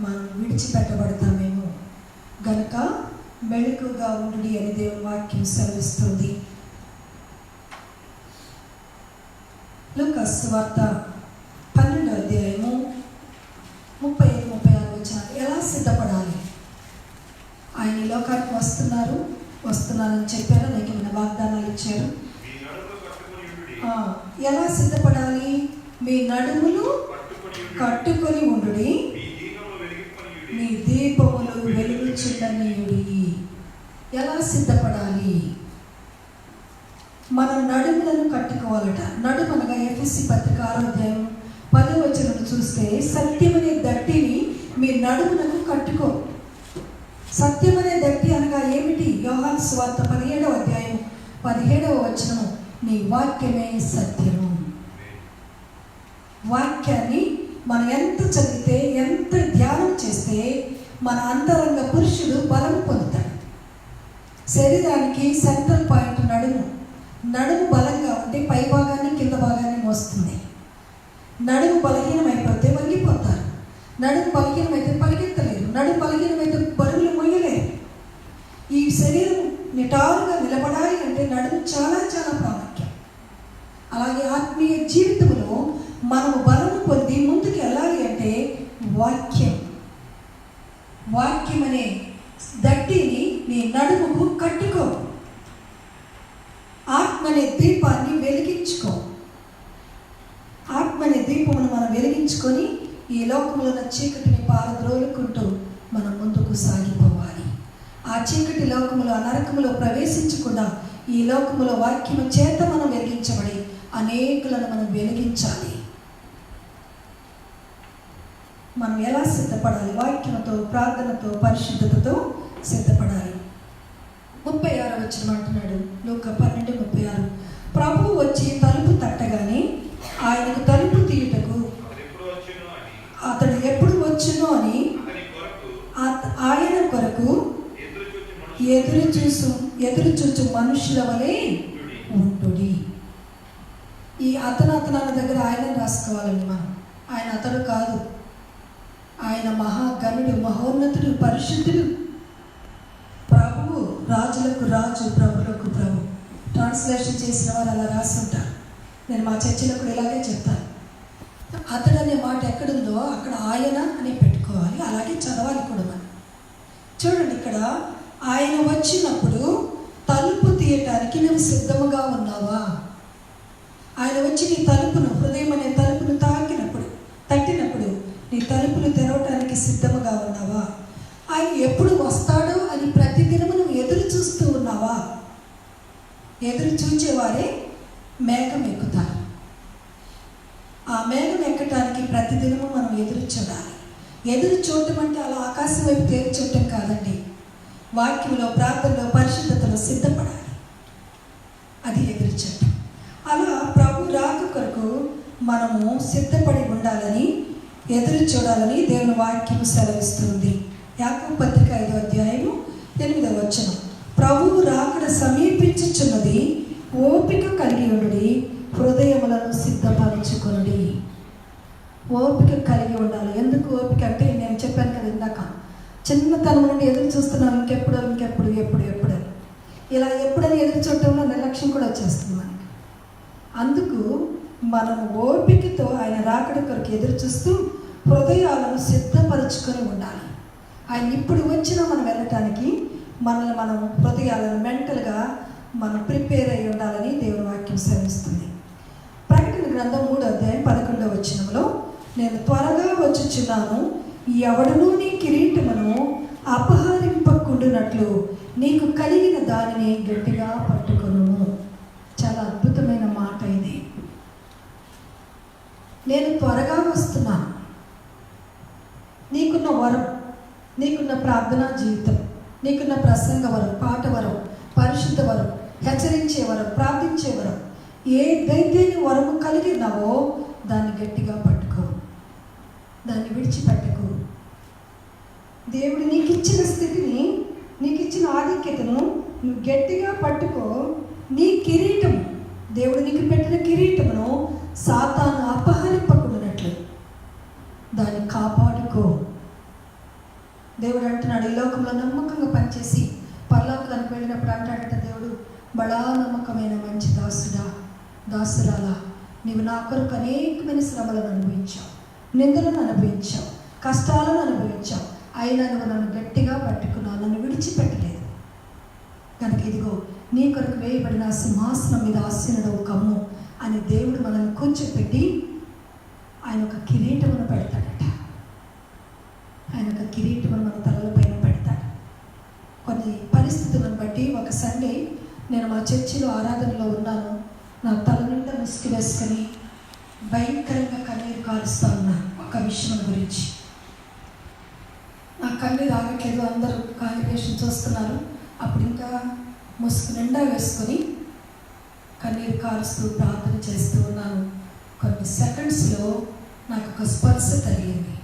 మనం విడిచిపెట్టబడతామేమో. గనుక మెళుకుగా ఉండి అని దేవుని వాక్యం సెలవిస్తుంది. లూకా సువార్త 12వ అధ్యాయము 35-36 వచనాలు. ఎలా సిద్ధపడాలి? ఆయన ఈ లోకానికి వస్తున్నారని చెప్పారు, లేక ఏమైనా వాగ్దానాలు ఇచ్చారు. ఎలా సిద్ధపడాలి? మీ నడుములు కట్టుకొని ఉండుడి, మీ దీపములు వెలుగుచుండనీయుడి. ఎలా సిద్ధపడాలి? మనం నడుములను కట్టుకోవాలట. నడుము అనగా ఎఫెసీ పత్రిక 6వ అధ్యాయం 10వ వచనం చూస్తే, సత్యమనే దట్టిని మీ నడుమునకు కట్టుకో. సత్యమనే దట్టి అనగా ఏమిటి? యోహాను సువార్త 17వ అధ్యాయం 17వ వచనం, నీ వాక్యమే సత్యము. వాక్యాన్ని మనం ఎంత చదివితే, ఎంత ధ్యానం చేస్తే మన అంతరంగ పురుషుడు బలం పొందుతాడు. శరీరానికి సెంట్రల్ పాయింట్ నడుము. నడుము బలంగా ఉంటే పై భాగాన్ని కింద భాగాన్ని మోస్తుంది. నడుము బలహీనమైపోతే వంగిపోతారు. నడుము బలహీనమైతే పరిగెత్తలేరు. నడుము బలహీనమైతే బరువులు మొయ్యలేరు. ఈ శరీరం నిటారుగా నిలబడాలి అంటే నడుము చాలా చాలా ప్రాముఖ్యం. అలాగే ఆత్మీయ జీవితంలో మనము బలము పొంది ముందుకు వెళ్ళాలి అంటే వాక్యం అనే దట్టిని నీ నడుముకు కట్టుకో. ఆత్మ అనే దీపాన్ని వెలిగించుకో. ఆత్మ అనే దీపమును మనం వెలిగించుకొని ఈ లోకంలో ఉన్న చీకటిని పారద్రోలుకుంటూ మనం ముందుకు సాగిపోవాలి. ఆ చీకటి లోకములో, ఆ నరకములో ప్రవేశించకుండా ఈ లోకములో వాక్యము చేత మనం వెలిగించబడి అనేకులను మనం వెలిగించాలి. మనం ఎలా సిద్ధపడాలి? వాక్యంతో, ప్రార్థనతో, పరిశుద్ధతతో సిద్ధపడాలి. 36వ వచనం అంటున్నాడు, లూకా 12:36, ప్రభువు వచ్చి తలుపు తట్టగానే ఆయనకు తలుపు తీయుటకు అతడు ఎప్పుడు వచ్చునో అని ఆయన కొరకు ఎదురు చూచు మనుషుల వలె ఉండుడి. ఈ అతనాల దగ్గర ఆయన రాసుకోవాలండి మనం. ఆయన అతడు కాదు, ఆయన మహాగణుడు, మహోన్నతుడు, పరిశుద్ధుడు, ప్రభువు, రాజులకు రాజు, ప్రభులకు ప్రభు. ట్రాన్స్లేషన్ చేసిన వారు అలా రాసి ఉంటారు. నేను మా చర్చిలో కూడా ఇలాగే చెప్తాను. అతడు అనే మాట ఎక్కడుందో అక్కడ ఆయన అని పెట్టుకోవాలి. అలాగే చదవాలి కూడా మనం. చూడండి, ఇక్కడ ఆయన వచ్చినప్పుడు తలుపు తీయటానికి నువ్వు సిద్ధముగా ఉన్నావా? ఆయన వచ్చి నీ తలుపును, హృదయం అనే తలుపును తట్టినప్పుడు నీ తలుపులు తెరవటానికి సిద్ధముగా ఉన్నావా? ఆయన ఎప్పుడు వస్తాడో అని ప్రతిదినము నువ్వు ఎదురు చూస్తూ ఉన్నావా? ఎదురు చూచేవారే మేఘం ఎక్కుతారు. ఆ మేఘం ఎక్కటానికి ప్రతిదినము మనం ఎదురు చూడాలి. ఎదురు చూడటం అంటే అలా ఆకాశం వైపు తేరి చూడటం కాదండి. వాక్యంలో, ప్రార్థనలో, పరిశుద్ధతలో సిద్ధపడాలి. అది ఎదురు చూడటం. అలా ప్రభు రాక కొరకు మనము సిద్ధపడి ఉండాలని, ఎదురు చూడాలని దేవుని వాక్యం సెలవిస్తుంది. యాకోబు పత్రిక 5వ అధ్యాయము 8వ వచనం, ప్రభువు రాకడ సమీపించుచున్నది, ఓపిక కలిగి ఉండుడి, హృదయములను సిద్ధపరచుకొనుడి. ఓపిక కలిగి ఉండాలి. ఎందుకు ఓపిక అంటే, నేను చెప్పాను కదా ఇందాక, చిన్నతనం నుండి ఎదురు చూస్తున్నాను, ఎప్పుడు ఇలా ఎప్పుడని ఎదురు చూడటంలో నిర్లక్ష్యం కూడా వచ్చేస్తుంది మనకి. అందుకు మనం ఓపికతో ఆయన రాకడ కొరకు ఎదురు చూస్తూ హృదయాలను సిద్ధపరచుకొని ఉండాలి. ఆయన ఇప్పుడు వచ్చినా మనం వెళ్ళటానికి మనం హృదయాలను మెంటల్గా మనం ప్రిపేర్ అయి ఉండాలని దేవుని వాక్యం సెలవిస్తుంది. ప్రకటన గ్రంథం 3వ అధ్యాయం 11వ వచనంలో, నేను త్వరగా వచ్చుచున్నాను, ఎవడనూ నీ కిరీటమును అపహరింపకుండునట్లు నీకు కలిగిన దానిని గట్టిగా పట్టుకొను. చాలా అద్భుతమైన మాట ఇది. నేను త్వరగా వస్తున్నాను. నీకున్న వరం, నీకున్న ప్రార్థనా జీవితం, నీకున్న ప్రసంగ వరం, పాట వరం, పరిశుద్ధ వరం, హెచ్చరించే వరం, ప్రార్థించే వరం, ఏదైతే నీ వరము కలిగినావో దాన్ని గట్టిగా పట్టుకో, దాన్ని విడిచిపెట్టకు. దేవుడు నీకు ఇచ్చిన స్థితిని, నీకు ఇచ్చిన ఆధిక్యతను నువ్వు గట్టిగా పట్టుకో. నీ కిరీటం, దేవుడు నీకు పెట్టిన కిరీటమును సాతాను అపహరింపకుండానట్లు దాన్ని కాపాడుకో. దేవుడు అంటున్నాడు, ఈ లోకంలో నమ్మకంగా పనిచేసి పరలోకానికి వెళ్ళినప్పుడు అంటాడట దేవుడు, బడా నమ్మకమైన మంచి దాసురాలా, నీవు నా కొరకు అనేకమైన శ్రమలను అనుభవించావు, నిందలను అనుభవించావు, కష్టాలను అనుభవించావు, అయినా నువ్వు నన్ను గట్టిగా పట్టుకున్నావు, నన్ను విడిచిపెట్టలేదు కనుక ఇదిగో నీ కొరకు వేయబడిన సింహాసనం మీద ఆసీనుడవు కమ్ము అని దేవుడు మనల్ని కొంచెం పెట్టి ఆయన ఒక కిరీటమును పెడతాడట. ఆయన ఒక కిరీటమును మన తలల పైన పెడతాడు. కొన్ని పరిస్థితులను బట్టి ఒక సండే నేను మా చర్చిలో ఆరాధనలో ఉన్నాను. నా తల నిండా ముసుగు వేసుకొని భయంకరంగా కన్నీరు కారుస్తా ఉన్నాను ఒక విషయం గురించి. నా కన్నీరు ఆగట్లేదు, అందరూ కాంగ్రిగేషన్ చూస్తున్నారు. అప్పుడు ఇంకా ముసుగు నిండా వేసుకొని కన్నీరు కారుస్తూ ప్రార్థన చేస్తూ ఉన్నాను. కొన్ని సెకండ్స్లో నాకు ఒక స్పర్శ తగిలింది.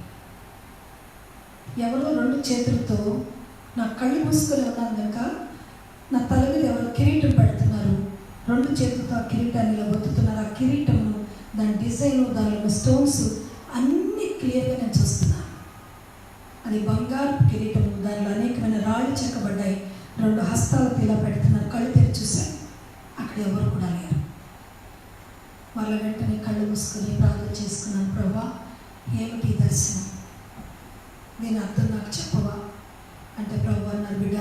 ఎవరో 2 చేతులతో నా కళ్ళు మూసుకొని ఉన్నాను కనుక నా తల మీద ఎవరో కిరీటం పెడుతున్నారు. 2 చేతులతో ఆ కిరీటాన్ని ఇలా ఒత్తుతున్నారు. ఆ కిరీటము, దాని డిజైను, దానిలో స్టోన్స్ అన్నీ క్లియర్గా నేను చూస్తున్నాను. అది బంగారు కిరీటము, దానిలో అనేకమైన రాళ్ళు చెక్కబడ్డాయి. 2 హస్తాలతో ఇలా పెడుతున్నారు. కళ్ళు తెరిచి చూశాను, అక్కడ ఎవరు కూడా లేరు. వాళ్ళ వెంటనే కళ్ళు మూసుకొని ప్రార్థన చేసుకున్నాను, ప్రభా ఏమిటి దర్శనం, దీని అర్థం నాకు చెప్పవా అంటే, ప్రభు అన్నారు, బిడ్డ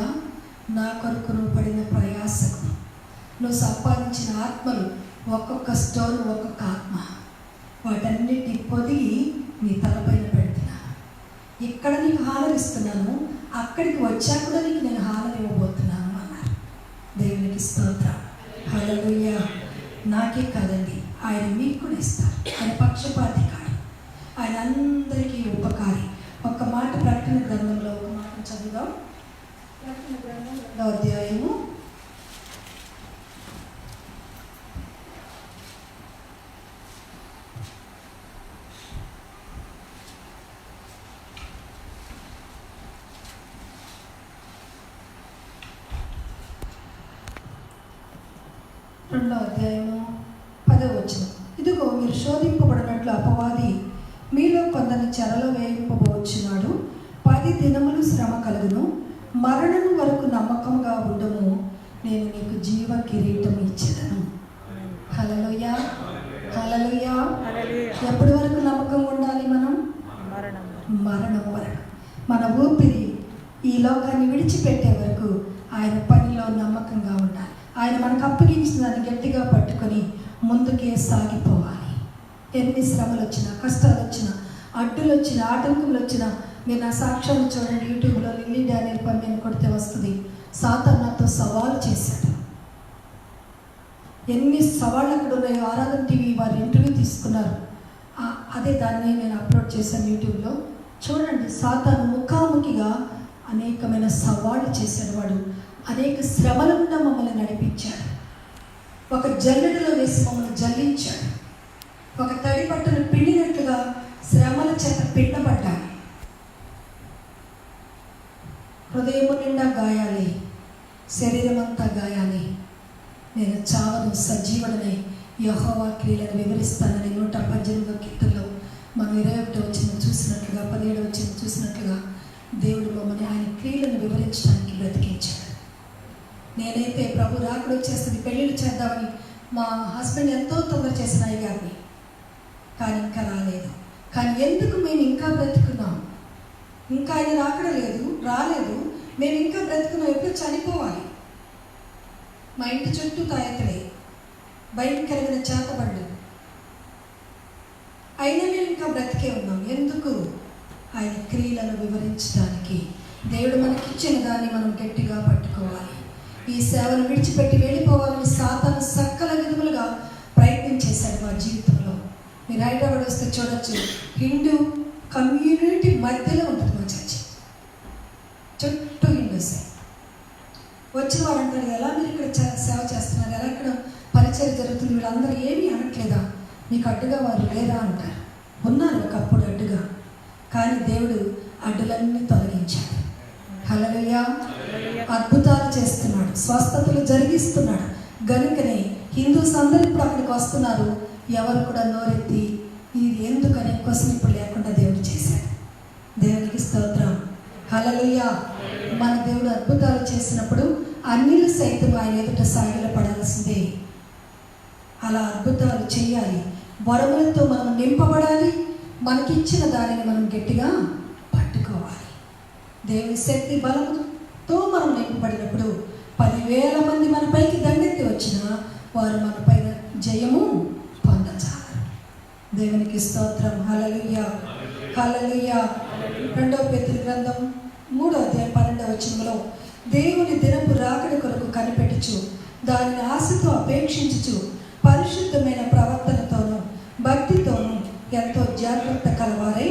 నా కొరకు నువ్వు పడిన ప్రయాసకు, నువ్వు సంపాదించిన ఆత్మలు, ఒక్కొక్క స్టోన్ ఒక్కొక్క ఆత్మ, వాటన్నిటిని పొదిగి నీ తలపైన పెడుతున్నా. ఇక్కడ నీకు హాలరిస్తున్నాను, అక్కడికి వచ్చా కూడా నీకు నేను హాలరి ఇవ్వబోతున్నాను అన్నారు. దేవునికి స్తోత్రం, హల్లెలూయా. నాకే కాదండి, ఆయన మీకు కూడా ఇస్తారు. ఆయన పక్షపాతి కాదు, ఆయన అందరికీ ఉపకారి. ఒక మాట ప్రకటన గ్రంథంలో ఒక మాట చదువుదాం. ప్రకటన గ్రంథం 2వ అధ్యాయము 10వ వచనం. ఇదిగో మీరు శోధింపబడినట్లు అపవాది మీలో కొందరిని చెరలో వేయింపబోచున్నాడు. 10 దినములు శ్రమ కలుగును, మరణము వరకు నమ్మకంగా ఉండము, నేను నీకు జీవ కిరీటం ఇచ్చేదను. హల్లెలూయా, హల్లెలూయా. ఎప్పటి వరకు నమ్మకంగా ఉండాలి మనం? మరణం వరకు. మన ఊపిరి ఈ లోకాన్ని విడిచిపెట్టే వరకు ఆయన పనిలో నమ్మకంగా ఉండాలి. ఆయన మనకు అప్పగించిన దాన్ని గట్టిగా పట్టుకొని ముందుకే సాగిపోవాలి. ఎన్ని శ్రమలు వచ్చినా, కష్టాలు వచ్చినా, అడ్డులు వచ్చినా, ఆటంకములు వచ్చినా, మీరు నా సాక్ష్యాన్ని చూడండి, యూట్యూబ్లో లిల్లీ డానియల్ పని కొడితే వస్తుంది. సాతాను నాతో సవాలు చేశాడు. ఎన్ని సవాళ్ళు అక్కడ ఉన్నాయో, ఆరాధన టీవీ వారు ఇంటర్వ్యూ తీసుకున్నారు, అదే దాన్ని నేను అప్లోడ్ చేశాను యూట్యూబ్లో. చూడండి, సాతాను ముఖాముఖిగా అనేకమైన సవాళ్ళు చేశాడు. వాడు అనేక శ్రమల గుండా మమ్మల్ని నడిపించాడు. ఒక జల్లెడలో వేసి మమ్మల్ని జల్లించాడు. ఒక తడి బట్టను పిండినట్లుగా శ్రమల చేత పిండబడ్డాడు. హృదయము నిండా గాయాలే, శరీరం అంతా గాయాలే. నేను చావను, సజీవుడనే యెహోవా క్రియలను వివరిస్తానని 118వ కీర్తనలో మనం 21వ వచనం చూసినట్లుగా, 17వ వచనం చూసినట్లుగా దేవుడు మమ్మల్ని ఆయన క్రియలను వివరించడానికి బ్రతికించాడు. నేనైతే ప్రభు రాకుడు వచ్చేస్తుంది, పెళ్ళిళ్ళు చేద్దామని మా హస్బెండ్ ఎంతో తొందర చేసిన అయ్యాన్ని, కానీ ఇంకా రాలేదు. కానీ ఎందుకు మేము ఇంకా బ్రతుకున్నాం? ఇంకా ఆయన రాలేదు, మేము ఇంకా బ్రతుకున్నాం. ఎప్పుడు చనిపోవాలి? మా ఇంటి చుట్టూ తాయతలే, భయంకరమైన చేతబడ్డు, అయినా మేము ఇంకా బ్రతికే ఉన్నాం. ఎందుకు? ఆయన క్రియలను వివరించడానికి. దేవుడు మనకిచ్చిన దాన్ని మనం గట్టిగా పట్టుకోవాలి. ఈ సేవను విడిచిపెట్టి వెళ్ళిపోవాలని సాతాను సకల విధములుగా ప్రయత్నం చేశాడు మా జీవితంలో. మీరు హైదరాబాద్ వస్తే చూడొచ్చు, హిందూ కమ్యూనిటీ మధ్యలో ఉంటుంది మా చర్చి, చుట్టూ హిందూసే. వచ్చిన వారు అంటారు, ఎలా మీరు ఇక్కడ సేవ చేస్తున్నారు, ఎలా ఇక్కడ పరిచయం జరుగుతుంది, వీళ్ళందరూ ఏమీ అనట్లేదా, మీకు అడ్డుగా వారు లేరా అంటారు. ఉన్నారు ఒకప్పుడు అడ్డుగా, కానీ దేవుడు అడ్డులన్నీ తొలగించాడు. హల్లెలూయా. అద్భుతాలు చేస్తున్నాడు, స్వస్థతలు జరిగిస్తున్నాడు. గనుకనే హిందూస్ అందరూ ఇప్పుడు అక్కడికి వస్తున్నారు. ఎవరు కూడా నోరెత్తి ఇది ఎందుకనే క్వశ్చన్ ఇప్పుడు లేకుండా దేవుడు చేశాడు. దేవునికి స్తోత్రం. హల్లెలూయా. మన దేవుడు అద్భుతాలు చేసినప్పుడు అన్యులు సైతం ఆయన ఎదుట సాగిలపడాల్సిందే. అలా అద్భుతాలు చేయాలి. వరములతో మనం నింపబడాలి. మనకిచ్చిన దానిని మనం గట్టిగా పట్టుకోవాలి. దేవుని శక్తి బలంతో మనం నింపబడినప్పుడు 10,000 మంది మన పైకి దండెత్తి వచ్చినా వారు మన పైన జయము పొందచాలరు. దేవునికి స్తోత్రం. హల్లెలూయా, హల్లెలూయా. 2 పేతురు గ్రంథం 3:12 దేవుని దినపు రాకడ కొరకు కనిపెట్టుచు దానిని ఆశతో అపేక్షించుచు పరిశుద్ధమైన ప్రవర్తనతోనూ భక్తితోనూ ఎంతో జాగ్రత్త కలవారై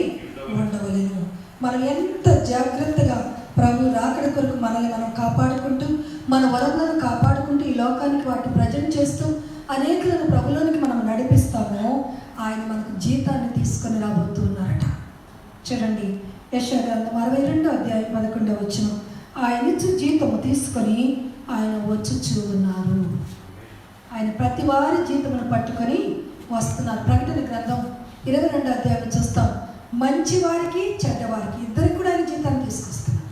ఉండవలెను. మనం ఎంత జాగ్రత్తగా ప్రభు రాకడ కొరకు మనల్ని మనం కాపాడుకుంటూ మన వరములను కాపాడుకుంటూ ఈ లోకానికి వాటిని ప్రజెంట్ చేస్తూ అనేకులను ప్రభులోనికి మనం నడిపిస్తామో ఆయన మనకు జీతాన్ని తీసుకొని రాబోతున్నారట. చూడండి, యెషయా గ్రంథం 62:11 ఆయన ఇచ్చు జీతము తీసుకొని ఆయన వచ్చుచూ ఉన్నారు. ఆయన ప్రతి వారి జీతమును పట్టుకొని వస్తున్నారు. ప్రకటన గ్రంథం 22 చూస్తాం. మంచి వారికి చెడ్డవారికి ఇద్దరికి కూడా ఆయన జీతాన్ని తీసుకొస్తున్నారు.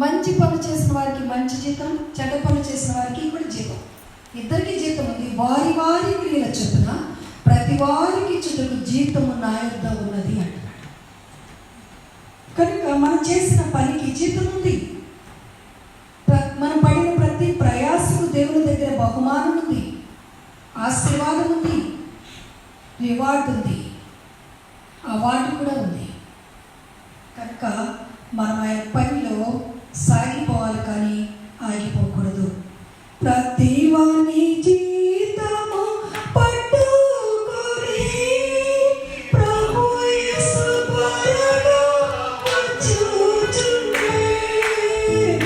మంచి పనులు చేసిన వారికి మంచి జీతం, చెడ్డ పనులు చేసిన వారికి కూడా జీతం, ఇద్దరికి జీతం ఉంది. వారి వారి క్రియల చొప్పున ప్రతి వారికి చుట్టూ జీతము నా యొద్ద ఉన్నది అంటున్నాడు. కనుక మనం చేసిన పనికి జీతం ఉంది. మనం పడిన ప్రతి ప్రయాసము దేవుని దగ్గర బహుమానం ఉంది, ఆశీర్వాదం ఉంది, రివార్డ్ ఉంది, అవార్డు కూడా ఉంది. కనుక మనం ఆయన పనిలో సాగిపోవాలి కానీ ఆగిపోకూడదు. ప్రతి వాని జీతము పట్టుకొని ప్రభు యేసు త్వరగా వచ్చుచుండే.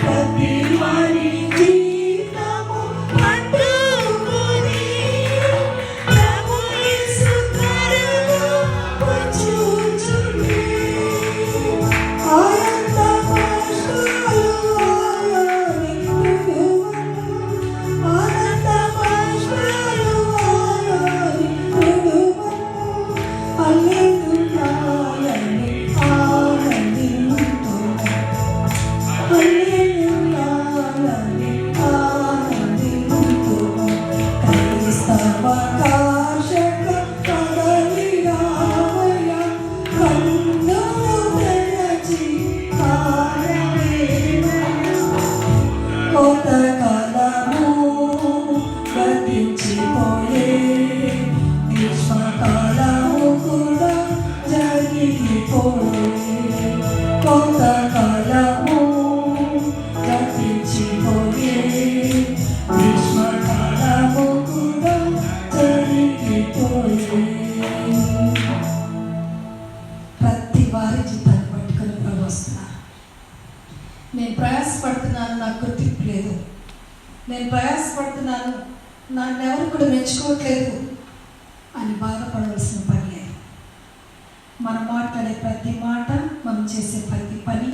ప్రతి వాని జీతము పట్టుకొని ప్రభు యేసు త్వరగా వచ్చుచుండే. నేను ప్రయాసపడుతున్నాను, నాకు గుర్తింపు లేదు, నేను ప్రయాసపడుతున్నాను, నన్ను ఎవరు కూడా మెచ్చుకోవట్లేదు అని బాధపడవలసిన పని లేదు. మనం మాట్లాడే ప్రతి మాట, మనం చేసే ప్రతి పని,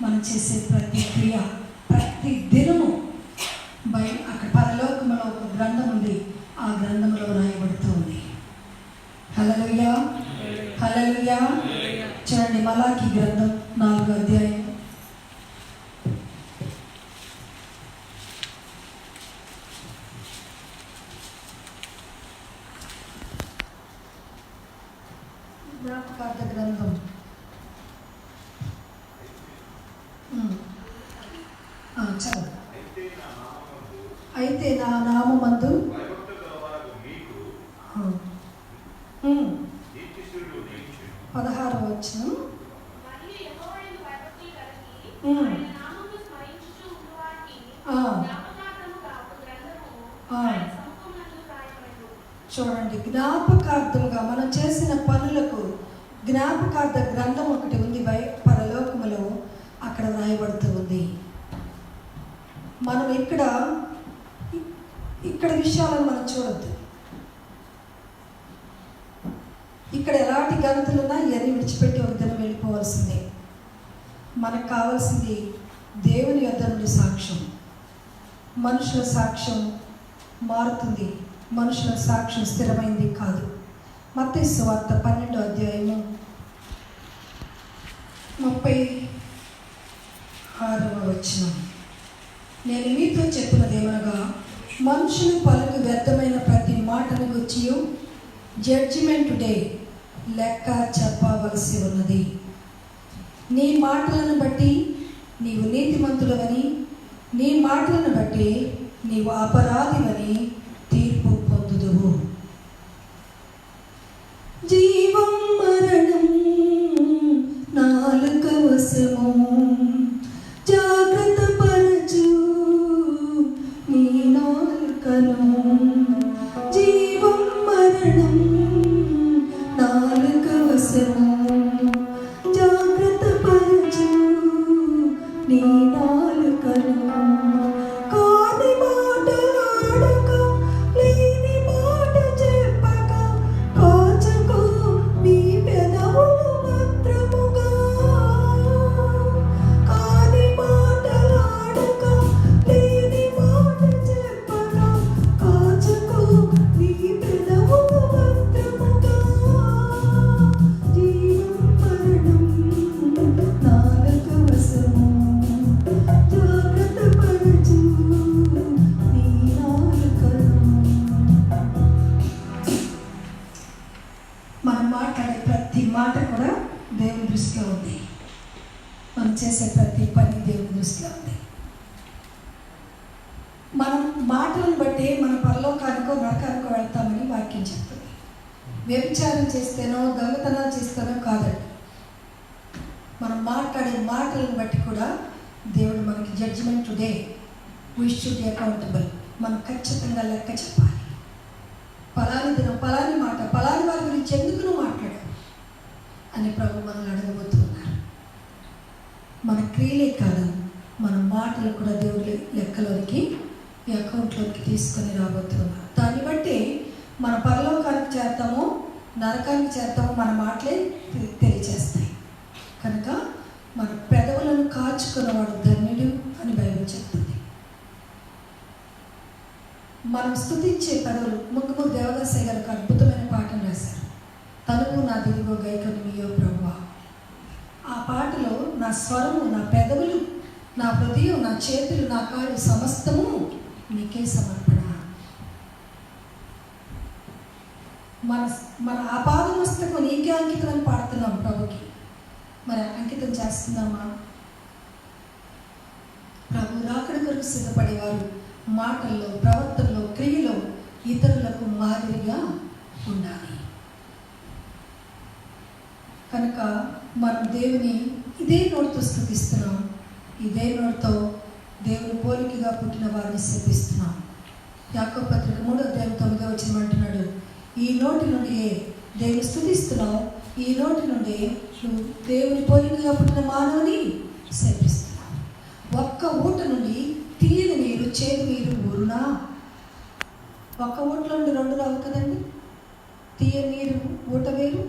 మనం చేసే ప్రతి క్రియ, ప్రతి దినము అక్కడ పరలోకంలో ఒక గ్రంథం ఉంది. ఆ గ్రంథంలో రాయబడుతూ ఉంది. హల్లెలూయా, హల్లెలూయా. చూడండి, మలాకి గ్రంథం 4 జ్ఞాపకార్థ గ్రంథం. చదువు. అయితే నా నామమందు 16వ చూడండి, జ్ఞాపకార్థముగా మనం చేసిన పనులకు జ్ఞాపకార్థ గ్రంథం ఒకటి ఉంది పరలోకములో, అక్కడ రాయబడుతూ ఉంది. మనం ఇక్కడ విషయాలను మనం చూడొద్దు. ఇక్కడ ఎలాంటి ఘనతలున్నా ఇవన్నీ విడిచిపెట్టి ఒక దినం వెళ్ళిపోవాల్సిందే. మనకు కావాల్సింది దేవుని యొద్ద నుండి సాక్ష్యం. మనుషుల సాక్ష్యం మారుతుంది, మనుషుల సాక్ష్యం స్థిరమైంది కాదు. మత్తయి సువార్త 12వ అధ్యాయము 36వ వచనం. నేను మీతో చెప్పినదేమనగా, మనుషులు పలుకు వ్యర్థమైన ప్రతి మాటను వచ్చి జడ్జిమెంట్ డే లెక్క చెప్పవలసి ఉన్నది. నీ మాటలను బట్టి నీవు నీతిమంతుడవని, నీ మాటలను బట్టి నీవు అపరాధివని తీర్పు పొందుదువు. జీవం మరణం నాలుక వశము, జాగ్రత్త పరచు నీ నాలుకను. జీవం మరణం నాలుక వశము, జాగ్రత్త పరచు నీ నాలుకను. కాని మాటలాడక, లేని మాట చెప్పక, కాచుకో నీ పెదవులు భద్రముగా. కాని మాటలాడక, లేని మాట చెప్పక, కాచుకో నీ పెదవులు భద్రముగా. జీవం మరణం నాలుక వశము, జాగ్రత్త పరచు నీ నాలుకను. మనం మాట్లాడే ప్రతి మాట కూడా దేవుని దృష్టిలో ఉంది. మనం చేసే ప్రతి పని దేవుని దృష్టిలో ఉంది. మనం మాటలను బట్టి మన పరలోకానికో నరకానికో వెళ్తామని వాక్యం చెప్తుంది. వ్యభిచారం చేస్తేనో దొంగతనాలు చేస్తేనో కాదండి. మనం మాట్లాడే మాటలను బట్టి కూడా దేవుడు మనకి judgement today we should accountable. మనం ఖచ్చితంగా లెక్క చెప్పాలి. పలాని దినం పలాని మాట పలాని వారి గురించి ఎందుకు నువ్వు మాట్లాడావు అని ప్రభు మనల్ని అడగబోతున్నారు. మన క్రియలే కాదు, మన మాటలు కూడా దేవుడి లెక్కలోనికి, ఈ అకౌంట్లోకి తీసుకొని రాబోతున్నారు. దాన్ని బట్టి మన పరలోకానికి చేస్తామో నరకానికి చేస్తామో మన మాటలే తెలియచేస్తాయి. కనుక మన పెదవులను కాచుకున్నవాడు ధన్యుడు అని బైబిల్ చెప్తుంది. మనం స్తుతించే పెదవులు. ముగ్గురు దేవదాసయ్య గారికి అద్భుతమైన పాఠం రాశారు. తనువు నా దిగువ గైకను మీయో ప్రభువా. ఆ పాటలో నా స్వరము, నా పెదవులు, నా హృదయం, నా చేతులు, నా కాళ్ళు సమస్తము నీకే సమర్పణ. మన మన ఆపాదమస్తకం నీకే అంకితం అని పాడుతున్నాం ప్రభుకి. మరి అంకితం చేస్తున్నామా? ప్రభు రాకడ కొరకు సిద్ధపడేవారు మాటల్లో, ప్రవర్తనలో, క్రియలో ఇతరులకు మాదిరిగా ఉండాలి. కనుక మనం దేవుని ఇదే నోటితో స్తుతిస్తున్నాం, ఇదే నోటితో దేవుని పోలికగా పుట్టిన వారిని శపిస్తున్నాం. యాకోబు పత్రిక 3వ అధ్యాయం 9వ వచనం అంటున్నాడు, ఈ నోటి నుండి దేవుని స్తుతిస్తున్నావు, ఈ నోటి నుండి నువ్వు దేవుని పోలికగా పుట్టిన మానవుని శపిస్తున్నావు. ఒక్క ఊట నుండి తీయని నీరు, చేదు నీరు ఊరునా? ఒక్క ఊటలో నుండి రెండు రావు కదండి. తీయని నీరు ఊట వేరు,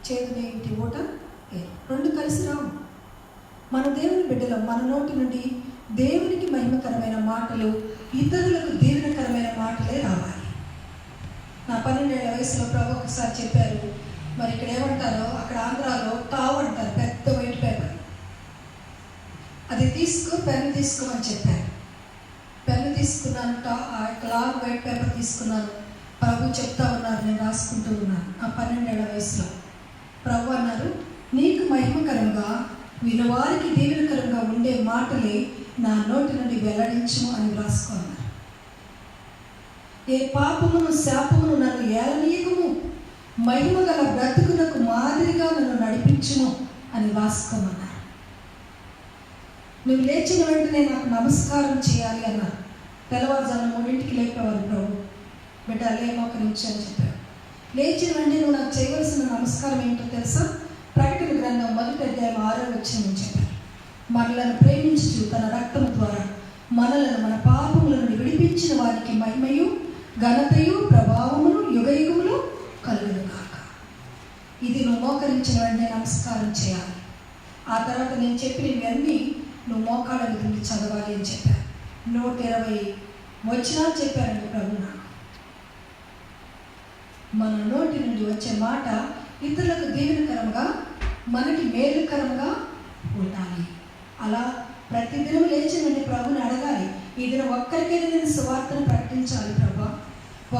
చేదు నీటి ఊట వేరు, రెండు కలిసి రావు. మన దేవుని బిడ్డలో మన నోటి నుండి దేవునికి మహిమకరమైన మాటలు, ఇతరులకు దీవెనకరమైన మాటలే రావాలి. నా 12 ఏళ్ల వయసులో ప్రభు ఒకసారి చెప్పారు, మరి ఇక్కడ ఏమంటారో అక్కడ ఆంధ్రాలో తావు అంటారు, పెద్ద వైట్ పేపర్, అది తీసుకో, పెన్ను తీసుకోమని చెప్పారు. పెన్ను తీసుకున్నాను, ఆ యొక్క లాంగ్ వైట్ పేపర్ తీసుకున్నాను. ప్రభు చెప్తా ఉన్నారు, నేను రాసుకుంటూ ఉన్నాను. ఆ 12 ఏళ్ల వయసులో ప్రభు అన్నారు, నీకు మహిమకరంగా వినవారికి దీవెనకరంగా ఉండే మాటలే నా నోటి నుండి వెల్లడించము అని రాసుకోన్నారు. ఏ పాపమును శాపమును నన్ను ఏలనీయకము, మహిమ గల బ్రతుకునకు మాదిరిగా నన్ను నడిపించుము అని రాసుకోమన్నారు. నువ్వు లేచిన వెంటనే నాకు నమస్కారం చేయాలి అన్నారు. తెల్లవారుజామున 3ంటికి లేపేవారు ప్రభు, బిడ్డ లేమోకరించి అని చెప్పారు. లేచిన వెంటనే నువ్వు నాకు చేయవలసిన నమస్కారం ఏంటో తెలుసా? ప్రకటన గ్రంథం 1వ అధ్యాయం 6వ వచనం చెప్పారు, మనలను ప్రేమించుచు తన రక్తము ద్వారా మనలను మన పాపముల నుండి విడిపించిన వారికి మహిమయు ఘనతయు ప్రభావమును యుగయుగములు కలుగును కాక. ఇది నువ్వు మోకరించిన వెంటనే నమస్కారం చేయాలి. ఆ తర్వాత నేను చెప్పినవన్నీ నువ్వు మోకాళ్ళ నుండి చదవాలి అని చెప్పారు. 120 వచనాలు చెప్పారండి ప్రభు నాకు. మన నోటి నుండి వచ్చే మాట ఇతరులకు దీవెనకరంగా, మనకి మేలుకరంగా ఉండాలి. అలా ప్రతిదినం లేచి నుండి ప్రభుని అడగాలి, ఈ దినం ఒక్కరికైనా నేను సువార్తను ప్రకటించాలి ప్రభా,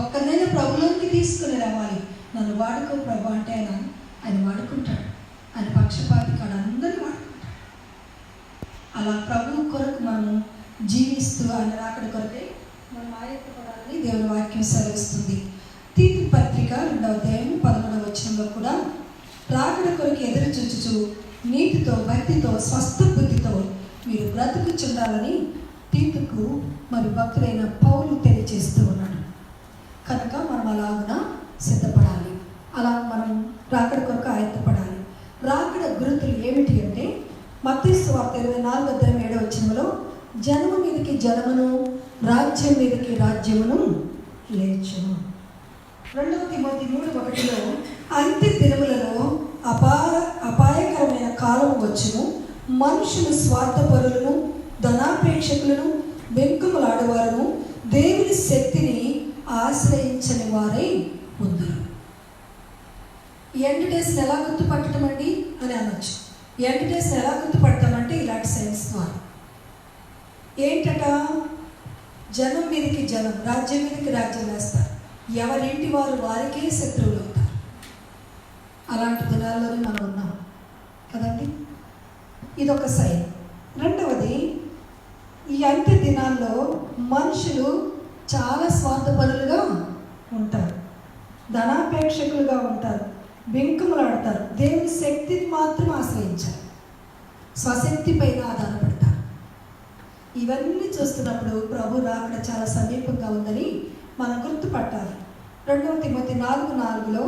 ఒక్కరినైనా ప్రభులోకి తీసుకుని రావాలి, నన్ను వాడుకో ప్రభా అంటే ఆయన వాడుకుంటాడు. ఆయన పక్షపాతి కాడు, అందరినీ వాడుకుంటాడు. అలా ప్రభు కొరకు మనం జీవిస్తూ ఆయన రాకడ కొరకై మనం ఆయత్తపడాలని దేవుని వాక్యం సెలవిస్తుంది. తీతు పత్రిక 2వ అధ్యాయం 11వ వచనంలో కూడా రాకడ కొరకు ఎదురు చూచుచు నీతితో, భక్తితో, స్వస్థ బుద్ధితో మీరు బ్రతుకుచుండాలని తీతుకు మరి భక్తుడైన పౌలు తెలియజేస్తూ ఉన్నాడు. కనుక మనం అలాగున సిద్ధపడాలి, అలా మనం రాకడ కొరకు ఆయత్తపడాలి. రాకడ గుర్తులు ఏమిటి అంటే మత్తయి సువార్త 24వ అధ్యాయం 7వ వచనంలో జనము మీదకి జనమును, రాజ్యం మీదకి రాజ్యమును లేచును. 2వ తిమోతి 3:1లో అంత్య దినములలో అపాయకరమైన కాలము వచ్చును, మనుషులు స్వార్థపరులను, ధనాపేక్షకులను, బెంకుములాడేవారును, దేవుని శక్తిని ఆశ్రయించని వారై ఉందరు. ఎండ్ డేస్ని ఎలా గుర్తుపట్టడం అండి అని అనొచ్చు. ఎండ్ డేస్ని ఎలా గుర్తుపడతామంటే ఇలాంటి సైన్స్ ద్వారా. ఏంటట? జనం మీదకి జనం, రాజ్యం మీదకి రాజ్యం వేస్తారు, ఎవరింటి వారు వారికే శత్రువులు అవుతారు. అలాంటి దినాల్లోనే మనం ఉన్నాం కదండి. ఇదొక సైన్. రెండవది, ఈ అంత్య దినాల్లో మనుషులు చాలా స్వార్థపరులుగా ఉంటారు, ధనాపేక్షకులుగా ఉంటారు, బెంకుములాడతారు, దేవుని శక్తిని మాత్రం ఆశ్రయించారు, స్వశక్తి పైన ఆధారపడతారు. ఇవన్నీ చూస్తున్నప్పుడు ప్రభు రాకడ చాలా సమీపంగా ఉందని మనం గుర్తుపట్టాలి. 2వ తిమోతి 4:4లో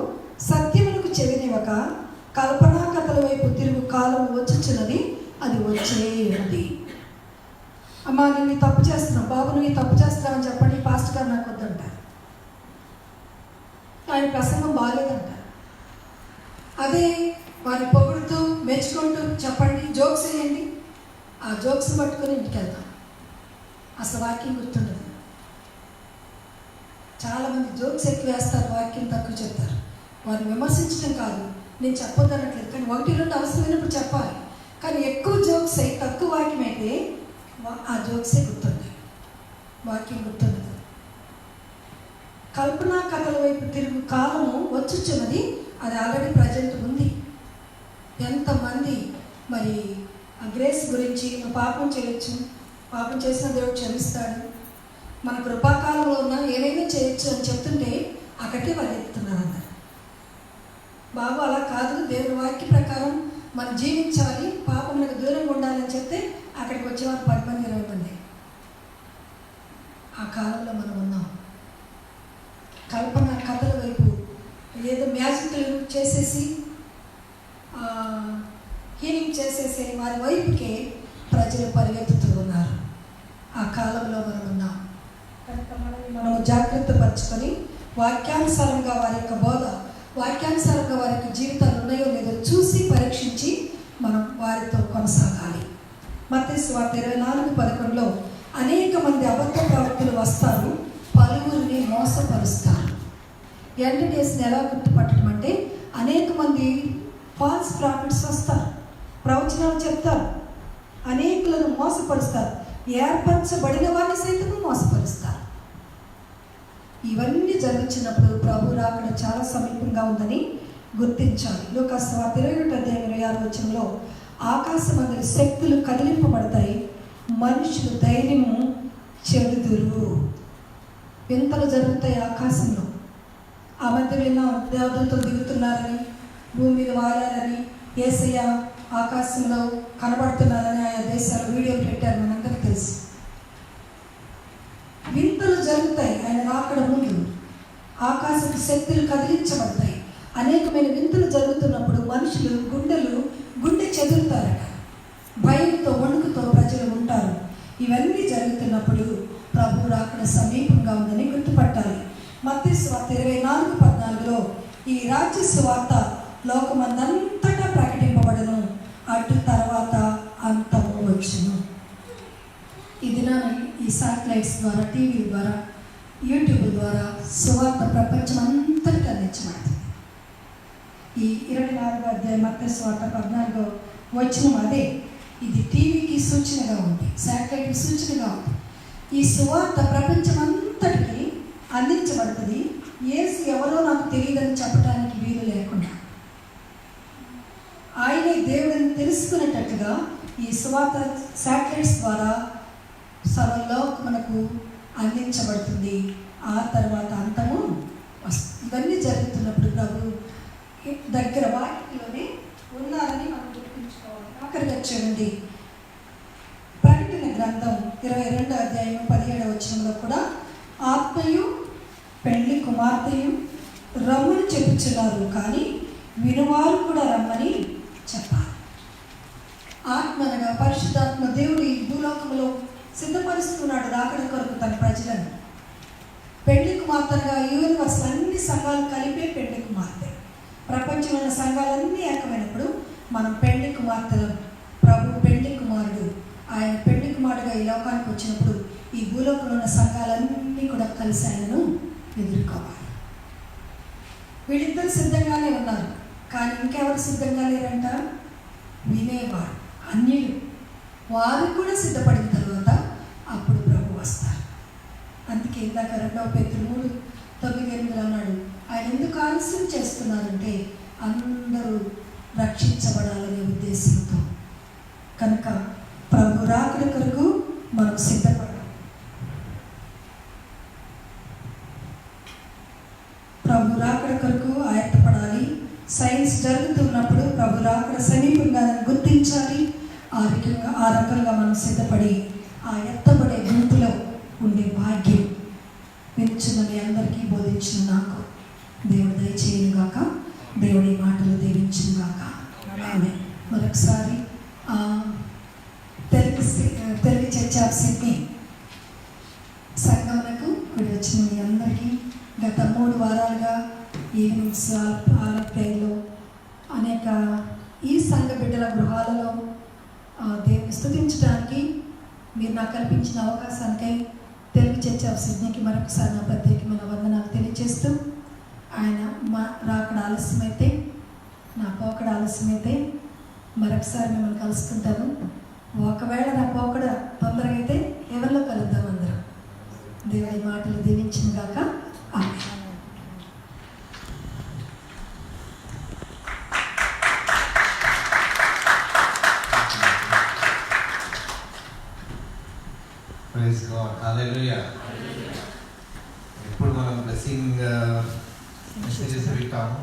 సత్యములకు చెవినివ్వక కల్పనా కథల వైపు తిరుగు కాలం వచ్చుచున్నది, అది వచ్చే ఉన్నది. అమ్మా నేను తప్పు చేస్తున్నావు, బాబు నువ్వు తప్పు చేస్తున్నావు చెప్పండి, పాస్టర్ గారు నాకు వద్దంటారు, ఆయన ప్రసంగం బాగాలేదంటారు. అదే వారిని పొగుడుతూ మెచ్చుకుంటూ చెప్పండి, జోక్స్ వేయండి, ఆ జోక్స్ పట్టుకొని ఇంటికి వెళ్తాం, అసలు వాక్యం గుర్తుండదు. చాలామంది జోక్స్ ఎక్కువ వేస్తారు, వాక్యం తక్కువ చెప్తారు. వారిని విమర్శించడం కాదు, నేను చెప్పొద్దనట్లేదు, కానీ 1-2 అవసరమైనప్పుడు చెప్పాలి. కానీ ఎక్కువ జోక్స్ అయి తక్కువ వాక్యం అయితే ఆ జోక్సే గుర్తుంది, వాక్యం గుర్తుండదు. కల్పనా కథల వైపు తిరుగు కాలము వచ్చుచున్నది, అది ఆల్రెడీ ప్రజెంట్ ఉంది. ఎంతమంది మరి ఆ గ్రేస్ గురించి నువ్వు పాపం చేయొచ్చు, పాపం చేసిన దేవుడు క్షమిస్తాడు, మన కృపాకాలంలో ఉన్న ఏమైనా చేయొచ్చు అని చెప్తుంటే అక్కడికే పరిగెత్తుతున్నారు అందరు. బాబు అలా కాదు, దేవుని వాక్య ప్రకారం మనం జీవించాలి, పాపములకు దూరంగా ఉండాలని చెప్తే అక్కడికి వచ్చేవారు 10 మంది 20 మంది. ఆ కాలంలో మనం ఉన్నాం. కల్పన కథల వైపు ఏదో మ్యాజిక్లు చేసేసి హీలింగ్ చేసేసి వారి వైపుకే ప్రజలు పరిగెత్తుతూ ఉన్నారు. ఆ కాలంలో మనం ఉన్నాం. కనుక మనము జాగ్రత్త పరుచుకొని వాక్యానుసారంగా వారి యొక్క బోధ, వాక్యానుసారంగా వారి యొక్క జీవితాలు ఉన్నాయో లేదో చూసి పరీక్షించి మనం వారితో కొనసాగాలి. మత్తయి సువార్త 24:11లో అనేక మంది అబద్ధ ప్రవక్తలు వస్తారు, పలువురిని మోసపరుస్తారు. ఎండ్ డేస్ని ఎలా గుర్తుపట్టడం అంటే అనేక మంది ఫాల్స్ ప్రాఫిట్స్ వస్తారు, ప్రవచనాలు చెప్తారు, అనేకులను మోసపరుస్తారు, ఏర్పరచబడిన వారిని సైతం మోసపరుస్తారు. ఇవన్నీ జరుగుతున్నప్పుడు ప్రభు రాకడ చాలా సమీపంగా ఉందని గుర్తించాలి. లూకాసు సువార్త 21:26 ఆకాశమందలి శక్తులు కదిలింపబడతాయి, మనుషులు ధైర్యము చెడుదురు. వింతలు జరుగుతాయి ఆకాశంలో. ఆ మధ్య విన్నాం, దేవతలతో దిగుతున్నారని, భూమి మీద వాలారని, యేసయ్య ఆకాశంలో కనబడుతున్నారని ఆయా దేశాలు వీడియోలు పెట్టారు, మనందరికీ తెలుసు. వింతలు జరుగుతాయి ఆయన రాకడ ముందు. ఆకాశపు శక్తులు కదిలించబడతాయి. అనేకమైన వింతలు జరుగుతున్నప్పుడు మనుషులు గుండె చెదురుతారట, భయంతో వణుకుతో ప్రజలు ఉంటారు. ఇవన్నీ జరుగుతున్నప్పుడు ప్రభు రాకడ సమీపంగా ఉందని గుర్తుపట్టాలి. మత్తయి సువార్త 24:14లో ఈ రాజ్య సువార్త లోకమందంతటా ప్రకటింపబడను, అటు తర్వాత అంతము వచ్చును. ఈ దినాన్ని ఈ శాటిలైట్స్ ద్వారా, టీవీ ద్వారా యూట్యూబ్ ద్వారా సువార్త ప్రపంచం అంతటికి అందించబడుతుంది. ఈ 24వ అధ్యాయం మత్తయి సువార్త 14వ వచనం అదే. ఇది టీవీకి సూచనగా ఉంది, శాటిలైట్కి సూచనగా ఉంది. ఈ సువార్త ప్రపంచం అంతటికి అందించబడుతుంది. యేసు ఎవరో నాకు తెలియదని చెప్పడానికి వీలు లేకుండా ఆయనే దేవుడిని తెలుసుకునేటట్టుగా ఈ సువార్త శాటిలైట్స్ ద్వారా సర్వలోకమునకు అందించబడుతుంది. ఆ తర్వాత అంతము ఇవన్నీ జరుగుతున్నప్పుడు ప్రభు దగ్గర వాటిలోనే ఉన్నారని మనం గుర్తుంచుకోవాలి. ఆఖరిగా చూడండి, ప్రకటన గ్రంథం 22వ అధ్యాయం 17వ వచనంలో కూడా ఆత్మయు పెళ్లి కుమార్తెయు రమ్మని చెప్పుచున్నారు, కానీ వినువారు కూడా రమ్మని చెప్పాలి. ఆత్మ అనగా పరిశుద్ధాత్మ దేవుడు ఈ భూలోకంలో సిద్ధపరుస్తున్నాడు రాకడ కొరకు తన ప్రజలను. పెళ్లి కుమార్తెగా యూనివర్స్ అన్ని సంఘాలు కలిపే పెళ్లి కుమార్తె. ప్రపంచంలో ఉన్న సంఘాలన్నీ ఏకమైనప్పుడు మనం పెళ్లి కుమార్తెలు. ప్రభు పెళ్లి కుమారుడు. ఆయన పెళ్లి కుమారుడుగా ఈ లోకానికి వచ్చినప్పుడు ఈ భూలోకంలో ఉన్న సంఘాలన్నీ కూడా కలిసి ఆయనను ఎదుర్కోవాలి. వీళ్ళిద్దరు సిద్ధంగానే ఉన్నారు, కానీ ఇంకెవరు సిద్ధంగా లేరంట? వినేవారు, అన్యులు. వారు కూడా సిద్ధపడిన తర్వాత అప్పుడు ప్రభు వస్తారు. అందుకే ఇందాక 2 పేతురు 3:9-8 అన్నాడు, ఆయన ఎందుకు ఆలస్యం చేస్తున్నారంటే అందరూ రక్షించబడాలనే ఉద్దేశంతో. కనుక ప్రభు రాకడ కొరకు మనం సిద్ధపడాలి. ప్రభు రాకడ కొరకు ఆయత్తపడాలి. సైన్స్ జరుగుతున్నప్పుడు ప్రభు రాకడ సమీపంగా గుర్తించాలి. ఆ రకంగా మనం సిద్ధపడి ఆ ఎత్తబడే గుంపులో ఉండే భాగ్యం వినిచున్న మీ అందరికీ బోధించిన నాకు దేవుడు దయచేయను గాక. దేవుడి మాటలు దీవించును గాక. ఆమేన్. మరొకసారి తెలుగు చర్చ్ ఆఫ్ సిడ్నీ సంఘమునకు కూడి వచ్చిన మీ అందరికీ గత 3 వారాలుగా ఈవినింగ్స్ ఆలప్రేయర్లో అనేక ఈ సంఘ బిడ్డల గృహాలలో దేవుని స్తుతించడానికి మీరు నాకు కల్పించిన అవకాశానికై తెలుగు చర్చ్ ఆఫ్ సిడ్నీకి మరొకసారి నా ప్రత్యేకమైన వందనాలు తెలియజేస్తూ, ఆయన మా రాకడ ఆలస్యమైతే, నా పోకడ ఆలస్యమైతే మరొకసారి మిమ్మల్ని కలుసుకుంటాను. ఒకవేళ నా పోకడ తొందరగా అయితే ఎవరిలో కలుద్దాం అందరం. దేవుడి మాటలు దీవించిన గాక. ఆమేన్. Praise God. Hallelujah. ఇప్పుడు మనం బ్లెస్సింగ్ మెసేజెస్ వింటాము.